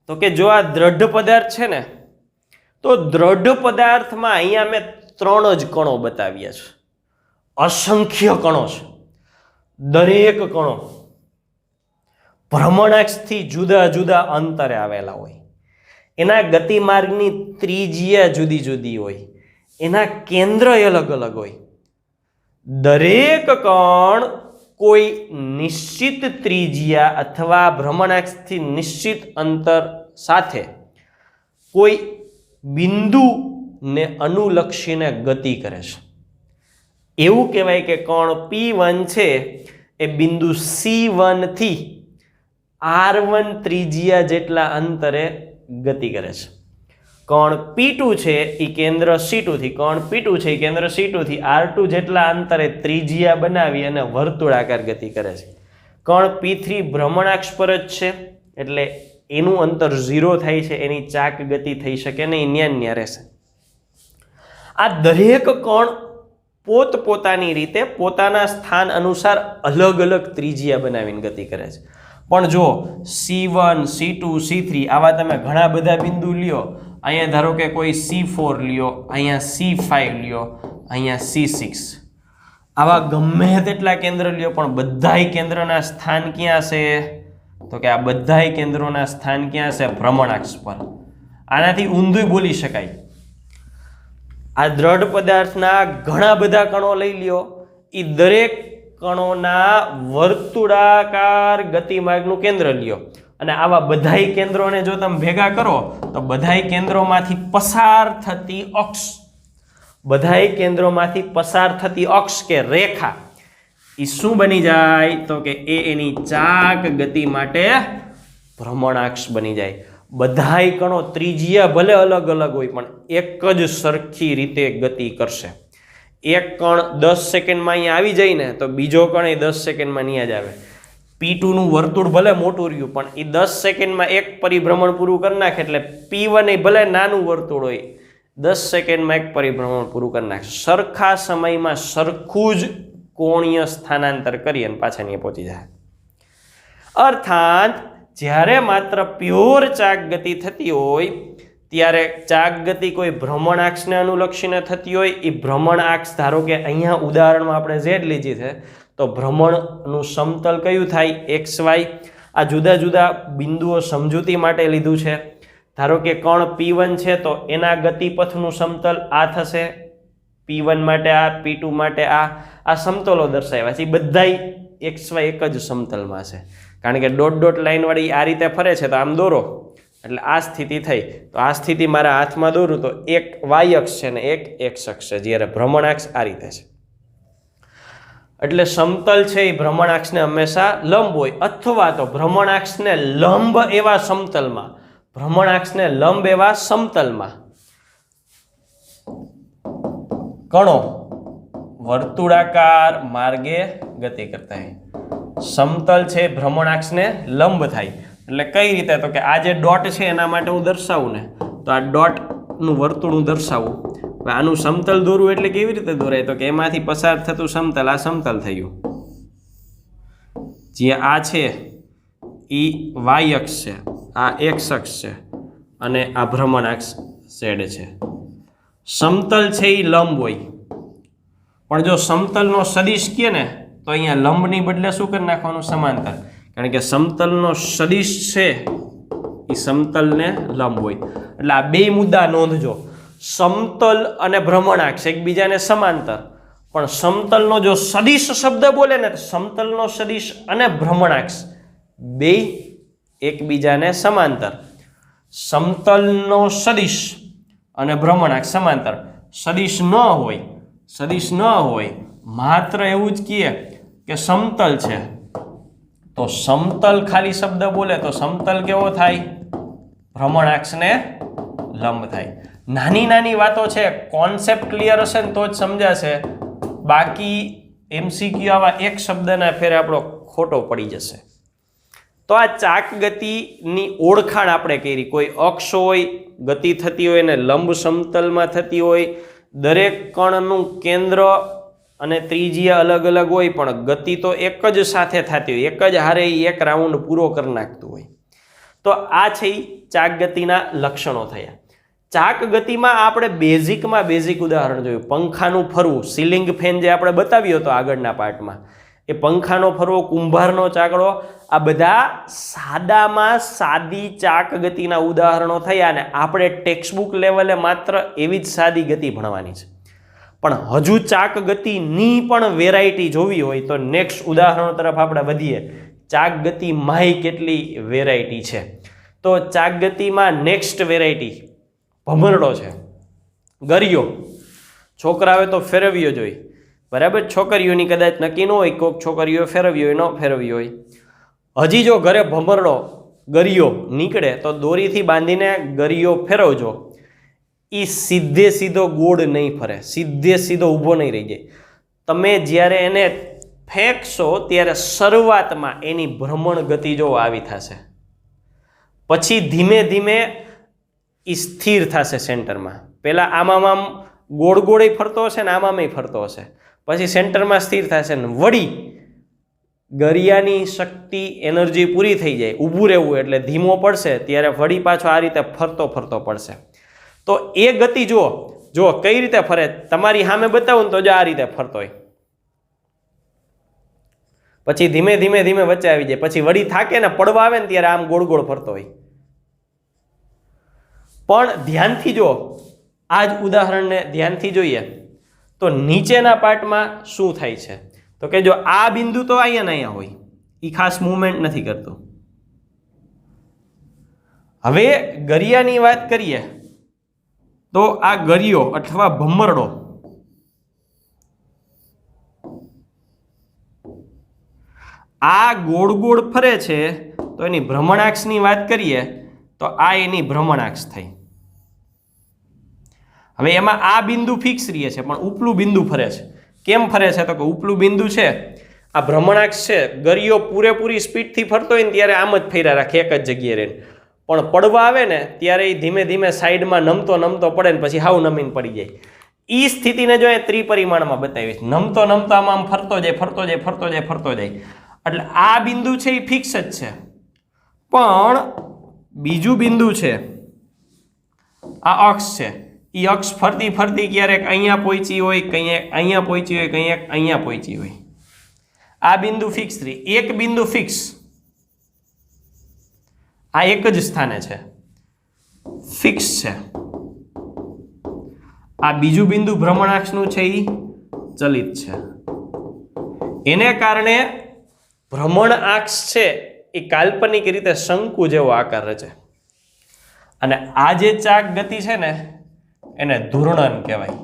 તો કે જો આ દ્રઢ પદાર્થ છે ને, તો દ્રઢ પદાર્થમાં અહીંયા મેં 3 જ કણો બતાવ્યા છે. અસંખ્ય કણો છે. દરેક કણો ભ્રમણાક્ષથી જુદા જુદા અંતરે આવેલા હોય. એના ગતિ માર્ગની ત્રિજ્યા જુદી જુદી હોય. એના કેન્દ્ર અલગ અલગ હોય. દરેક કણ કોઈ નિશ્ચિત ત્રિજ્યા અથવા ભ્રમણાક્ષથી નિશ્ચિત અંતર સાથે કોઈ બિંદુને અનુલક્ષીને ગતિ કરે છે. એવું કહેવાય કે કણ P1 છે એ બિંદુ C1 થી R1 ત્રિજ્યા જેટલા અંતરે ગતિ કરે છે. કણ P2 છે એ કેન્દ્ર C2 થી, કણ P2 છે એ કેન્દ્ર C2 થી R2 જેટલા અંતરે ત્રિજ્યા બનાવી અને વર્તુળાકાર ગતિ કરે છે. કણ P3 ભ્રમણાક્ષ પર જ છે એટલે એનું અંતર 0 થાય છે, એની ચાક ગતિ થઈ શકે નહીં, ન્યા રહેશે. આ દરેક કણ પોતપોતાની રીતે પોતાના સ્થાન અનુસાર અલગ અલગ ત્રિજ્યા બનાવીને ગતિ કરે છે. પણ જો C1 C2 C3 આવા તમે ઘણા બધા બિંદુ લ્યો, અહીંયા ધારો કે કોઈ C4 લ્યો, અહીંયા C5 લ્યો, અહીંયા C6, આવા ગમે તેટલા કેન્દ્ર લ્યો, પણ બધાય કેન્દ્રના સ્થાન ક્યાં છે? તો કે આ બધાય કેન્દ્રોના સ્થાન ક્યાં છે? ભ્રમણાક્ષ પર. આનાથી ઊંધું બોલી શકાય, આ દ્રઢ પદાર્થના ઘણા બધા કણો લઈ લ્યો, એ દરેક કણોના વર્તુળાકાર ગતિમાર્ગનું કેન્દ્ર લ્યો, અને આવા બધાય કેન્દ્રોને જો તમે ભેગા કરો તો બધાય કેન્દ્રોમાંથી પસાર થતી અક્ષ, બધાય કેન્દ્રોમાંથી પસાર થતી અક્ષ કે રેખા એ શું બની જાય? તો કે એની ચાક ગતિ માટે ભ્રમણાક્ષ બની જાય. બધાય કણો ત્રિજ્યા ભલે અલગ અલગ હોય પણ એક જ સરખી રીતે ગતિ કરશે. એક કણ 10 સેકન્ડમાં અહીંયા આવી જાય ને તો બીજો કણ એ 10 સેકન્ડમાં નહીં જ આવે. P2 નું વર્તુળ ભલે મોટું રહ્યું પણ એ 10 સેકન્ડમાં એક પરિભ્રમણ પૂરું કરી નાખે, એટલે P1 એ ભલે નાનું વર્તુળ હોય 10 સેકન્ડમાં એક પરિભ્રમણ પૂરું કરી નાખે. સરખા સમયમાં સરખું જ કોણીય સ્થાનાંતર કરી અને પાછા અહીંયા પહોંચી જાય. અર્થાત જ્યારે માત્ર પ્યોર ચાક ગતિ થતી હોય ત્યારે ચાક ગતિ કોઈ ભ્રમણાક્ષને અનુલક્ષીને થતી હોય, એ ભ્રમણાક્ષ ધારો કે અહીંયા ઉદાહરણમાં આપણે Z લીધી છે તો ભ્રમણનું સમતલ કયું થાય? XY. આ જુદા જુદા બિંદુઓ સમજૂતી માટે લીધું છે. ધારો કે કણ P1 છે તો એના ગતિપથનું સમતલ આ થશે, P1 માટે આ, P2 માટે આ સમતલો દર્શાવ્યા છે. એ બધાય XY એક જ સમતલમાં છે, કારણ કે ડોટ ડોટ લાઈન વાળી આ રીતે ફરે છે તો આમ દોરો એટલે આ સ્થિતિ થઈ. તો આ સ્થિતિ મારા હાથમાં દોરું તો એક Y અક્ષ છે ને એક X અક્ષ છે, જ્યારે ભ્રમણાક્ષ આ રીતે છે. એટલે સમતલ છે એ ભ્રમણાક્ષને હંમેશા લંબ હોય, અથવા તો ભ્રમણાક્ષને લંબ એવા સમતલમાં, ભ્રમણાક્ષને લંબ એવા સમતલમાં કણો વર્તુળાકાર માર્ગે ગતિ કરતા હોય. સમતલ છે ભ્રમણાક્ષને લંબ થાય એટલે કઈ રીતે? તો કે આ જે ડોટ છે એના માટે હું દર્શાવું ને તો આ ડોટનું વર્તુળ હું દર્શાવું. આનું સમતલ દોરવું એટલે કેવી રીતે દોરાય? તો કે એમાંથી પસાર થતું સમતલ આ સમતલ થયું, જે આ છે એ Y અક્ષ છે, આ X અક્ષ છે અને આ ભ્રમણાક્ષ Z છે. સમતલ છે એ લંબ હોય, પણ જો સમતલનો સદિશ કહે ને તો અહીંયા લંબની બદલે શું કરી નાખવાનું? સમાંતર. કારણ કે સમતલનો સદિશ છે એ સમતલને લંબ હોય. એટલે આ બે મુદ્દા નોંધજો. સમતલ અને ભ્રમણાક્ષ એકબીજાને સમાંતર, પણ સમતલનો જો સદિશ શબ્દ બોલે ને તો સમતલનો સદિશ અને ભ્રમણાક્ષ બે એકબીજાને સમાંતર. સમતલનો સદિશ અને ભ્રમણાક્ષ સમાંતર. સદિશ ન હોય, સદિશ ન હોય, માત્ર એવું જ કહે કે સમતલ છે તો સમતલ ખાલી શબ્દ બોલે તો સમતલ કેવો થાય? ભ્રમણાક્ષને લંબ થાય. નાની નાની વાતો છે, કોન્સેપ્ટ ક્લિયર હશે ને તો જ સમજાશે. બાકી MCQ આવા એક શબ્દના ફેરે આપણો ખોટો પડી જશે. તો આ ચાક ગતિની ઓળખાણ આપણે કરી. કોઈ અક્ષ હોય, ગતિ થતી હોય અને લંબ સમતલમાં થતી હોય, દરેક કણનું કેન્દ્ર અને ત્રિજ્યા અલગ અલગ હોય, પણ ગતિ તો એક જ સાથે થતી હોય, એક જ હારે એક રાઉન્ડ પૂરો કરી નાખતું હોય. તો આ છે ચાક ગતિના લક્ષણો થયા. ચાક ગતિમાં આપણે બેઝિક ઉદાહરણ જોયું. પંખાનું ફરવું, સીલિંગ ફેન જે આપણે બતાવ્યો હતો આગળના પાર્ટમાં, એ પંખાનો ફરવો, કુંભારનો ચાકડો, આ બધા સાદામાં સાદી ચાક ગતિના ઉદાહરણો થયા. અને આપણે ટેક્સ્ટબુક લેવલે માત્ર એવી જ સાદી ગતિ ભણવાની છે. પણ હજુ ચાક ગતિની પણ વેરાયટી જોવી હોય તો નેક્સ્ટ ઉદાહરણો તરફ આપણે વધીએ. ચાક ગતિમાંય કેટલી વેરાયટી છે? તો ચાક ગતિમાં નેક્સ્ટ વેરાયટી ભમરડો છે, ગરિયો. છોકરાઓએ તો ફેરવ્યો જ હોય, બરાબર. છોકરીઓની કદાચ નક્કી ન હોય, કોઈક છોકરીઓ ફેરવ્યો હોય, ન ફેરવ્યો હોય. હજી જો ઘરે ભમરડો ગરિયો નીકળે તો દોરીથી બાંધીને ગરિયો ફેરવજો, એ સીધે સીધો ગોળ નહીં ફરે, સીધે સીધો ઊભો નહીં રહી જાય. તમે જ્યારે એને ફેંકશો ત્યારે શરૂઆતમાં એની ભ્રમણ ગતિ જો આવી થશે, પછી ધીમે ધીમે એ સ્થિર થશે સેન્ટરમાં. પહેલાં આમ ગોળ ગોળ ફરતો હશે ને આમાંય ફરતો હશે, પછી સેન્ટરમાં સ્થિર થશે ને વળી ગરિયાની શક્તિ એનર્જી પૂરી થઈ જાય, ઊભું રહેવું એટલે ધીમો પડશે, ત્યારે વળી પાછો આ રીતે ફરતો ફરતો પડશે. તો એ ગતિ જો કઈ રીતે ફરે, તમારી સામે બતાવું ને તો જો આ રીતે ફરતો હોય, પછી ધીમે ધીમે ધીમે વચ્ચે આવી જાય, પછી વળી થાકે ને પડવા આવે ને ત્યારે આમ ગોળ ગોળ ફરતો હોય. પણ ધ્યાનથી જો આ જ ઉદાહરણને ધ્યાનથી જોઈએ તો નીચેના પાર્ટમાં શું થાય છે, તો કે જો આ બિંદુ તો અહીંયા હોય, એ ખાસ મૂવમેન્ટ નથી કરતું. હવે ગરિયાની વાત કરીએ તો આ ગરિયો અથવા ભમરડો આ ગોળ ગોળ ફરે છે, તો એની ભ્રમણાક્ષની વાત કરીએ તો આ એની ભ્રમણાક્ષ થઈ. હવે એમાં આ બિંદુ ફિક્સ રહે છે, પણ ઉપલું બિંદુ ફરે છે. કેમ ફરે છે, તો કે ઉપલું બિંદુ છે આ ભ્રમણાક્ષ છે, ગરિયો પૂરેપૂરી સ્પીડથી ફરતો હોય ને ત્યારે આમ જ ફેરા રાખે એક જ જગ્યાએ રહીને, પણ પડવા આવે ને ત્યારે એ ધીમે ધીમે સાઈડમાં નમતો પડે ને પછી હાવ નમીને પડી જાય. એ સ્થિતિને જો એ ત્રિપરિમાણમાં બતાવીશ, નમતો આમ ફરતો જાય. એટલે આ બિંદુ છે એ ફિક્સ જ છે, પણ બીજું બિંદુ છે આ અક્ષ છે, એ અક્ષ ફરતી ક્યારેક અહીંયા પહોંચી હોય, કંઈક અહીંયા પહોંચી હોય, કંઈક અહીંયા પહોંચી હોય. આ બિંદુ ફિક્સ રહી. એક બિંદુ ફિક્સ આ એક જ સ્થાને છે, ફિક્સ છે. આ બીજું બિંદુ ભ્રમણાક્ષનું છે એ ચલિત છે. એને કારણે ભ્રમણાક્ષ છે એ કાલ્પનિક રીતે શંકુ જેવો આકાર રચે. અને આ જે ચાક ગતિ છે ને એને ધૂર્ણન કહેવાય,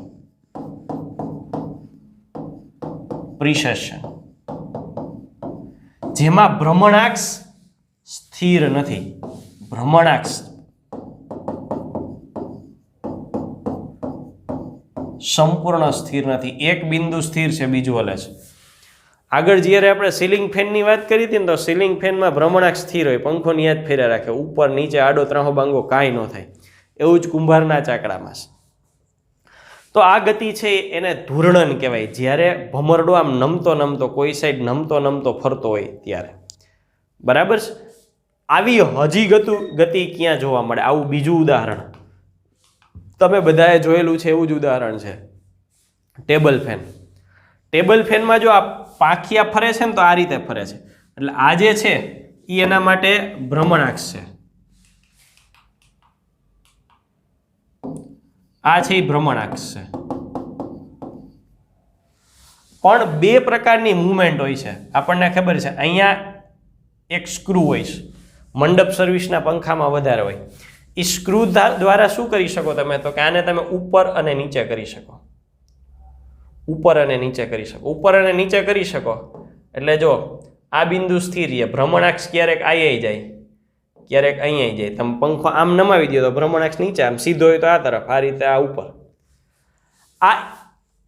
પ્રિસેશન, જેમાં ભ્રમણાક્ષ સ્થિર નથી. ભ્રમણાક્ષ સંપૂર્ણ સ્થિર નથી, એક બિંદુ સ્થિર છે, બીજું હલે છે. આગળ જ્યારે આપણે સીલિંગ ફેનની વાત કરી હતી ને તો સીલિંગ ફેનમાં ભ્રમણાક્ષ સ્થિર હોય, પંખો નિયત ફેર્યા રાખે, ઉપર નીચે આડો ત્રાહો બાંગો કાંઈ ન થાય. એવું જ કુંભારના ચાકડામાં છે. તો આ ગતિ છે એને ધૂર્ણન કહેવાય. જ્યારે ભમરડો આમ નમતો કોઈ સાઈડ નમતો ફરતો હોય ત્યારે. બરાબર છે. આવી હજી ગતિ ક્યાં જોવા મળે? આવું બીજું ઉદાહરણ તમે બધાએ જોયેલું છે, એવું જ ઉદાહરણ છે ટેબલ ફેન. ટેબલ ફેનમાં જો આ પાંખિયા ફરે છે ને તો આ રીતે ફરે છે, એટલે આ જે છે એ એના માટે ભ્રમણાક્ષ છે. આ છે એ ભ્રમણાક્ષ છે. પણ બે પ્રકારની મૂવમેન્ટ હોય છે, આપણને ખબર છે. અહીંયા એક સ્ક્રૂ હોય છે, મંડપ સર્વિસના પંખામાં વધારે હોય. એ સ્ક્રૂ દ્વારા શું કરી શકો તમે? તો કે આને તમે ઉપર અને નીચે કરી શકો, ઉપર અને નીચે કરી શકો. એટલે જો આ બિંદુ સ્થિર છે, ભ્રમણાક્ષ ક્યારેક અહીંયા જાય, ક્યારેક અહીંયા જાય. તમે પંખો આમ નમાવી દો તો ભ્રમણાક્ષ નીચે, આમ સીધો હોય તો આ તરફ, આ રીતે આ ઉપર. આ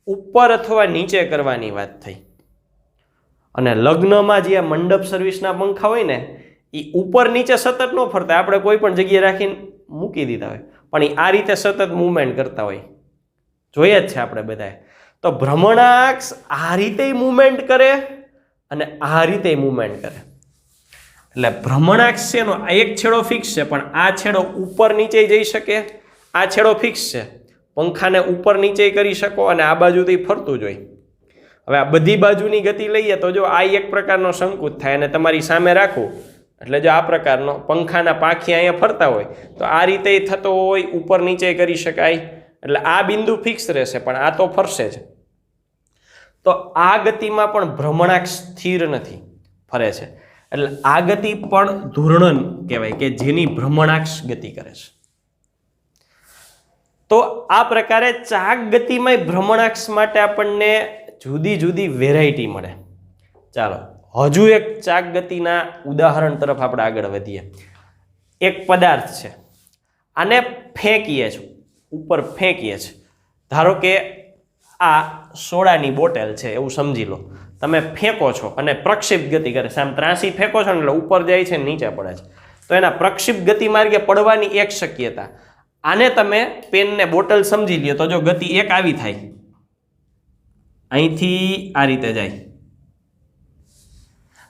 ઉપર અથવા નીચે કરવાની વાત થઈ. અને લગ્નમાં જે મંડપ સર્વિસના પંખા હોય ને એ ઉપર નીચે સતત ન ફરતા, આપણે કોઈ પણ જગ્યાએ રાખીને મૂકી દીધા હોય, પણ એ આ રીતે સતત મૂવમેન્ટ કરતા હોય, જોઈએ જ છે આપણે બધાએ. તો ભ્રમણાક્ષ આ રીતે મૂવમેન્ટ કરે અને આ રીતે મૂવમેન્ટ કરે. એટલે ભ્રમણાક્ષ છે એનો એક છેડો ફિક્સ છે, પણ આ છેડો ઉપર નીચે જઈ શકે. આ છેડો ફિક્સ છે, પંખાને ઉપર નીચે કરી શકો અને આ બાજુથી ફરતું જ હોય. હવે આ બધી બાજુની ગતિ લઈએ તો જો આ એક પ્રકારનો શંકુ થાય, અને તમારી સામે રાખવું એટલે જો આ પ્રકારનો પંખાના પાંખિયા અહીંયા ફરતા હોય તો આ રીતે થતો હોય, ઉપર નીચે કરી શકાય. એટલે આ બિંદુ ફિક્સ રહેશે, પણ આ તો ફરશે જ. તો આ ગતિમાં પણ ભ્રમણાક્ષ સ્થિર નથી, ફરે છે. એટલે આ ગતિ પણ ધૂર્ણન કહેવાય, કે જેની ભ્રમણાક્ષ ગતિ કરે છે. તો આ પ્રકારે ચાક ગતિમાં ભ્રમણાક્ષ માટે આપણને જુદી જુદી વેરાયટી મળે. ચાલો હજુ એક ચાક ગતિના ઉદાહરણ તરફ આપણે આગળ વધીએ. એક પદાર્થ છે, આને ફેંકીએ છીએ, ઉપર ફેંકીએ છીએ. ધારો કે આ સોડાની બોટલ છે એવું સમજી લો. તમે ફેંકો છો અને પ્રક્ષિપ્ત ગતિ કરે છે, આમ ત્રાસી ફેંકો છો ને એટલે ઉપર જાય છે, નીચે પડે છે. તો એના પ્રક્ષિપ્ત ગતિ માર્ગે પડવાની એક શક્યતા. આને તમે પેનને બોટલ સમજી લ્યો તો જો ગતિ એક આવી થાય, અહીંથી આ રીતે જાય.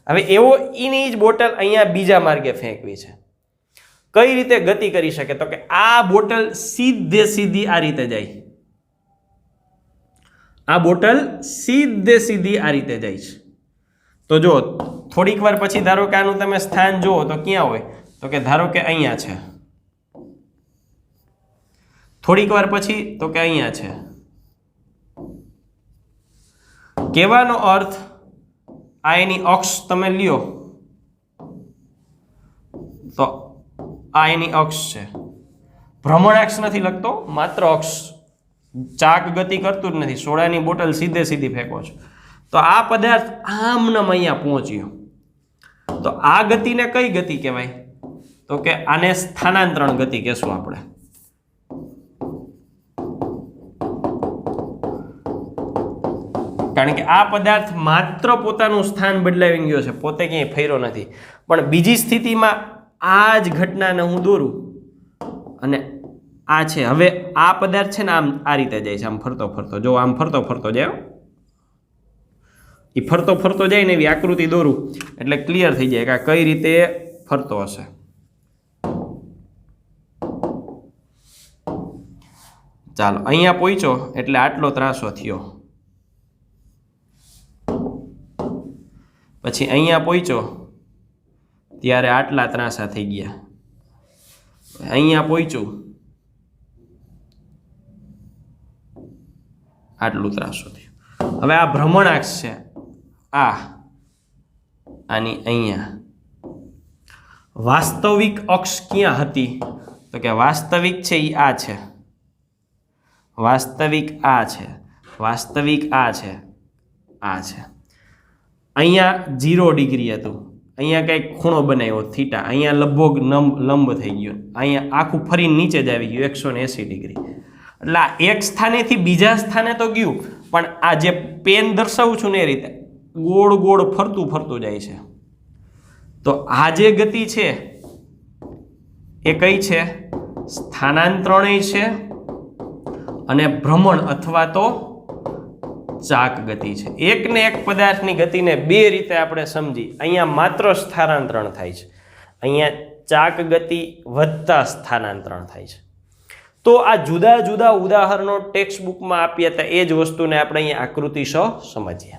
હવે એવો એની જ બોટલ અહીંયા બીજા માર્ગે ફેંકવી છે. કઈ રીતે ગતિ કરી શકે? તો કે આ બોટલ સીધી આ રીતે જાય, આ બોટલ સીધી આ રીતે જાય છે. તો જો થોડીક વાર પછી ધારો કે આનું તમે સ્થાન જુઓ તો ક્યાં હોય? તો કે ધારો કે અહીંયા છે. થોડીક વાર પછી તો કે અહીંયા છે. કહેવાનો અર્થ આ એની અક્ષ તમે લ્યો તો આ એની અક્ષ છે. ભ્રમણાક્ષ નથી લખતો, માત્ર અક્ષ. ચાક ગતિ કરતું જ નથી. સોડાની બોટલ સીધી ફેંકો છો તો આ પદાર્થ આમનામ અહીંયા પહોંચ્યો. તો આ ગતિને કઈ ગતિ કહેવાય? તો કે આને સ્થાનાંતરણ ગતિ કહેશું આપણે. કારણ કે આ પદાર્થ માત્ર પોતાનું સ્થાન બદલાવી ગયો છે, પોતે ક્યાંય ફેર્યો નથી. પણ બીજી સ્થિતિમાં આ જ ઘટનાને હું દોરું અને આ છે. હવે આ પદાર્થ છે ને આમ આ રીતે જાય છે, આમ ફરતો જો આમ ફરતો જાય, એ ફરતો જાય ને એવી આકૃતિ દોરું એટલે ક્લિયર થઈ જાય કે આ કઈ રીતે ફરતો હશે. ચાલો અહીંયા પહોંચ્યો એટલે આટલો ત્રાસો થયો. પછી અહીંયા પહોંચ્યો ત્યારે આટલા ત્રાસા થઈ ગયા. અહીંયા પહોંચ્યું આટલું ત્રાસો થયું. હવે આ ભ્રમણાક્ષ છે, આની અહીંયા. વાસ્તવિક અક્ષ ક્યાં હતી? તો કે વાસ્તવિક છે એ આ છે, વાસ્તવિક આ છે, વાસ્તવિક આ છે, આ છે. અહીંયા 0 ડિગ્રી હતું, અહીંયા કંઈક ખૂણો બનાવ્યો થીટા, અહીંયા લગભગ લંબ થઈ ગયો, અહીંયા આખું ફરી નીચે જ આવી ગયું 180 ડિગ્રી. એટલે આ એક સ્થાનેથી બીજા સ્થાને તો ગયું, પણ આ જે પેન દર્શાવું છું ને એ રીતે ગોળ ફરતું જાય છે. તો આ જે ગતિ છે એ કઈ છે? સ્થાનાંતરણય છે અને ભ્રમણ અથવા તો ચાક ગતિ છે. એક ને એક પદાર્થની ગતિને બે રીતે આપણે સમજી. અહીંયા માત્ર સ્થાનાંતરણ થાય છે, અહીંયા ચાક ગતિ વત્તા સ્થાનાંતરણ થાય છે. તો આ જુદા જુદા ઉદાહરણો ટેક્સ્ટ બુકમાં આપ્યા હતા, એ જ વસ્તુને આપણે અહીંયા આકૃતિસહ સમજીએ.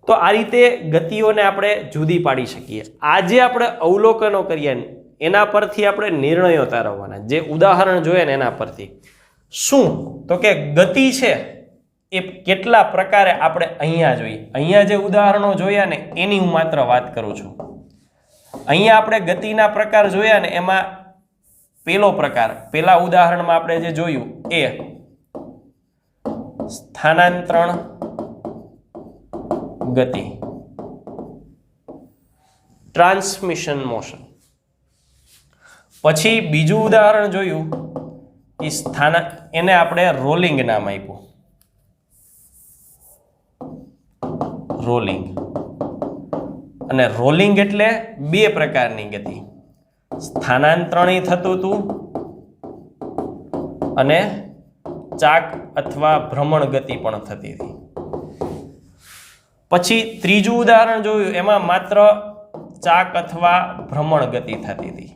તો આ રીતે ગતિઓને આપણે જુદી પાડી શકીએ. આજે આપણે અવલોકનો કરીએ એના પરથી આપણે નિર્ણયો તારવવાના, જે ઉદાહરણ જોઈએ ને એના પરથી. શું? તો કે ગતિ છે એ કેટલા પ્રકારે આપણે અહીંયા જોઈએ. અહીંયા જે ઉદાહરણો જોયા ને એની હું માત્ર વાત કરું છું. અહીંયા આપણે ગતિના પ્રકાર જોયા ને એમાં પેલો પ્રકાર, પેલા ઉદાહરણમાં આપણે જે જોયું એ સ્થાનાંતરણ ગતિ, ટ્રાન્સમિશન મોશન. પછી બીજું ઉદાહરણ જોયું એ એને આપણે રોલિંગ નામ આપ્યું, રોલિંગ. અને રોલિંગ એટલે બે પ્રકારની ગતિ, સ્થાનાંતરણી થતું હતું અને ચાક અથવા ભ્રમણ ગતિ પણ થતી હતી. પછી ત્રીજું ઉદાહરણ જોયું, એમાં માત્ર ચાક અથવા ભ્રમણ ગતિ થતી હતી.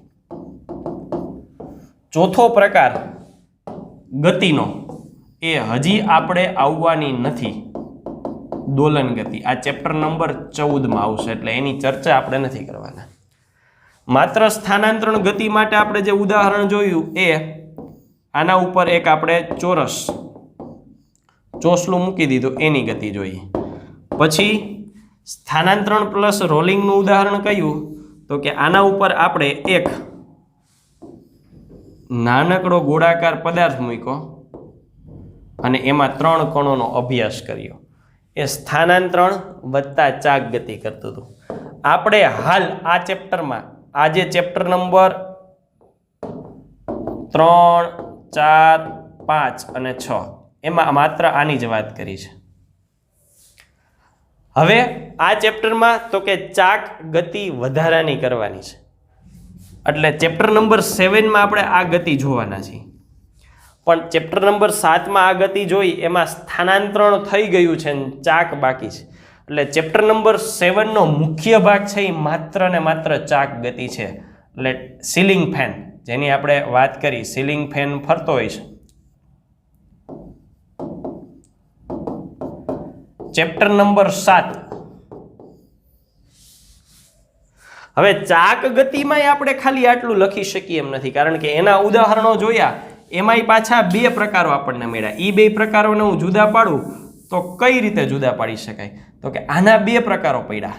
ચોથો પ્રકાર ગતિનો એ હજી આપણે આવવાની નથી, દોલન ગતિ. આ ચેપ્ટર નંબર 14માં આવશે એટલે એની ચર્ચા આપણે નથી કરવાના. માત્ર સ્થાનાંતરણ ગતિ માટે આપણે જે ઉદાહરણ જોયું એ આના ઉપર એક આપણે ચોસલું મૂકી દીધું, એની ગતિ જોઈએ. પછી સ્થાનાંતરણ પ્લસ રોલિંગનું ઉદાહરણ કયું? તો કે આના ઉપર આપણે એક નાનકડો ગોળાકાર પદાર્થ મૂક્યો અને એમાં 3 કણોનો અભ્યાસ કર્યો. એ સ્થાનાંતરણ વત્તા ચાક ગતિ કરતું હતું. આપણે હાલ આ ચેપ્ટરમાં, આજે ચેપ્ટર નંબર 3, 4, 5 અને 6 એમાં માત્ર આની જ વાત કરી છે. હવે આ ચેપ્ટરમાં તો કે ચાક ગતિ વધારાની કરવાની છે, એટલે ચેપ્ટર નંબર 7માં આપણે આ ગતિ જોવાના છીએ. પણ ચેપ્ટર નંબર 7માં આ ગતિ જોઈ એમાં સ્થાનાંતરણ થઈ ગયું છે અને ચાક બાકી છે. એટલે ચેપ્ટર નંબર 7નો મુખ્ય ભાગ છે એ માત્ર ને માત્ર ચાક ગતિ છે. એટલે સીલિંગ ફેન જેની આપણે વાત કરી, સીલિંગ ફેન ફરતો હોય છે. Chapter number 7. હવે ચાક ગતિમાં આપણે ખાલી આટલું લખી શકીએ એમ નથી, કારણ કે એના ઉદાહરણો જોયા એમાંય પાછા 2 પ્રકારો આપણને મળ્યા. એ 2 પ્રકારોને હું જુદા પાડું તો કઈ રીતે જુદા પાડી શકાય? તો કે આના 2 પ્રકારો પડ્યા.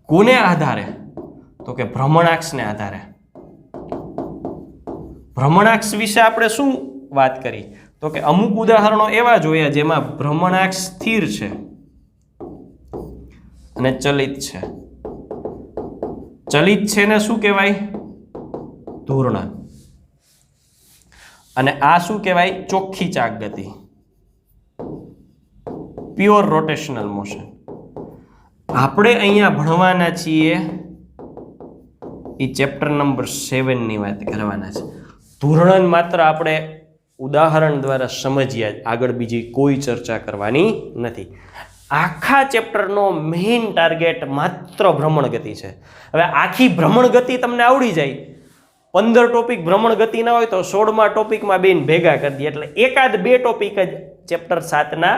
કોને આધારે? તો કે ભ્રમણાક્ષને આધારે. ભ્રમણાક્ષ વિશે આપણે શું વાત કરી? તો કે અમુક ઉદાહરણો એવા જોયા જેમાં ભ્રમણાક્ષ સ્થિર છે અને ચલિત છે. ચલિત છે ને શું કહેવાય? ધૂર્ણ. અને આ શું કહેવાય? ચોખ્ખી ચાક ગતિ, પ્યોર રોટેશનલ મોશન. આપણે અહીંયા ભણવાના છીએ એ ચેપ્ટર નંબર 7 ની વાત કરવાના છે. ધૂર્ણન માત્ર આપણે ઉદાહરણ દ્વારા સમજ્યા, આગળ બીજી કોઈ ચર્ચા કરવાની નથી. આખા ચેપ્ટરનો મેઇન ટાર્ગેટ માત્ર ભ્રમણ ગતિ છે. હવે આખી ભ્રમણ ગતિ તમને આવડી જાય, 15 ટોપિક ભ્રમણ ગતિ ના હોય તો 16મા ટોપિકમાં બેન ભેગા કરી દઈએ, એટલે એકાદ 2 ટોપિક જ ચેપ્ટર 7ના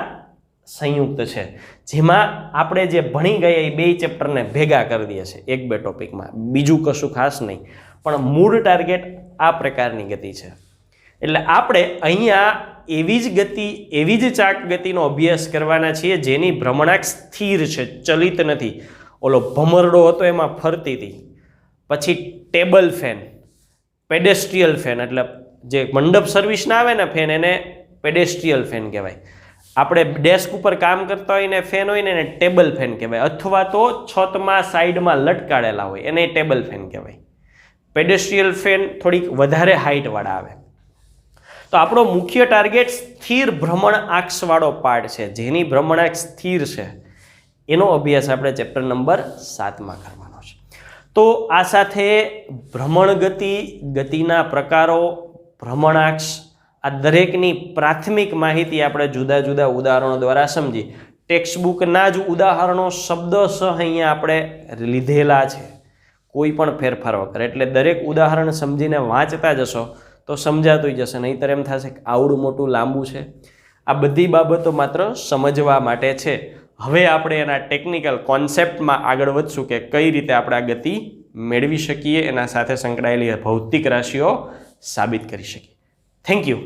સંયુક્ત છે, જેમાં આપણે જે ભણી ગયા એ 2 ચેપ્ટરને ભેગા કરી દઈએ છીએ 1-2 ટોપિકમાં. બીજું કશું ખાસ નહીં, પણ મૂળ ટાર્ગેટ આ પ્રકારની ગતિ છે. એટલે આપણે અહીંયા એવી જ ગતિ, એવી જ ચાક ગતિનો અભ્યાસ કરવાના છીએ જેની ભ્રમણાક્ષ સ્થિર છે, ચલિત નથી. ઓલો ભમરડો હતો એમાં ફરતી હતી. પછી ટેબલ ફેન, પેડેસ્ટ્રીયલ ફેન, એટલે જે મંડપ સર્વિસના આવે ને ફેન, એને પેડેસ્ટ્રીયલ ફેન કહેવાય. આપણે ડેસ્ક ઉપર કામ કરતા હોય ને ફેન હોય ને એને ટેબલ ફેન કહેવાય, અથવા તો છતમાં સાઈડમાં લટકાડેલા હોય એને ટેબલ ફેન કહેવાય. પેડેસ્ટ્રીયલ ફેન થોડીક વધારે હાઇટવાળા આવે. તો આપણો મુખ્ય ટાર્ગેટ સ્થિર ભ્રમણ આક્ષવાળો પાર્ટ છે, જેની ભ્રમણાક્ષ સ્થિર છે એનો અભ્યાસ આપણે ચેપ્ટર નંબર 7માં કરવાનો છે. તો આ સાથે ભ્રમણ ગતિ, ગતિના પ્રકારો, ભ્રમણાક્ષ, આ દરેકની પ્રાથમિક માહિતી આપણે જુદા જુદા ઉદાહરણો દ્વારા સમજી. ટેક્સ્ટબુકના જ ઉદાહરણો શબ્દશઃ અહીંયા આપણે લીધેલા છે, કોઈ પણ ફેરફાર વગર. એટલે દરેક ઉદાહરણ સમજીને વાંચતા જશો તો સમજાતું જશે, નહીંતર એમ થશે કે આવડું મોટું લાંબુ છે. આ બધી બાબતો માત્ર સમજવા માટે છે. હવે આપણે એના ટેકનિકલ કોન્સેપ્ટમાં આગળ વધશું કે કઈ રીતે આપણે આ ગતિ મેળવી શકીએ, એના સાથે સંકળાયેલી ભૌતિક રાશિઓ સાબિત કરી શકીએ. Thank you.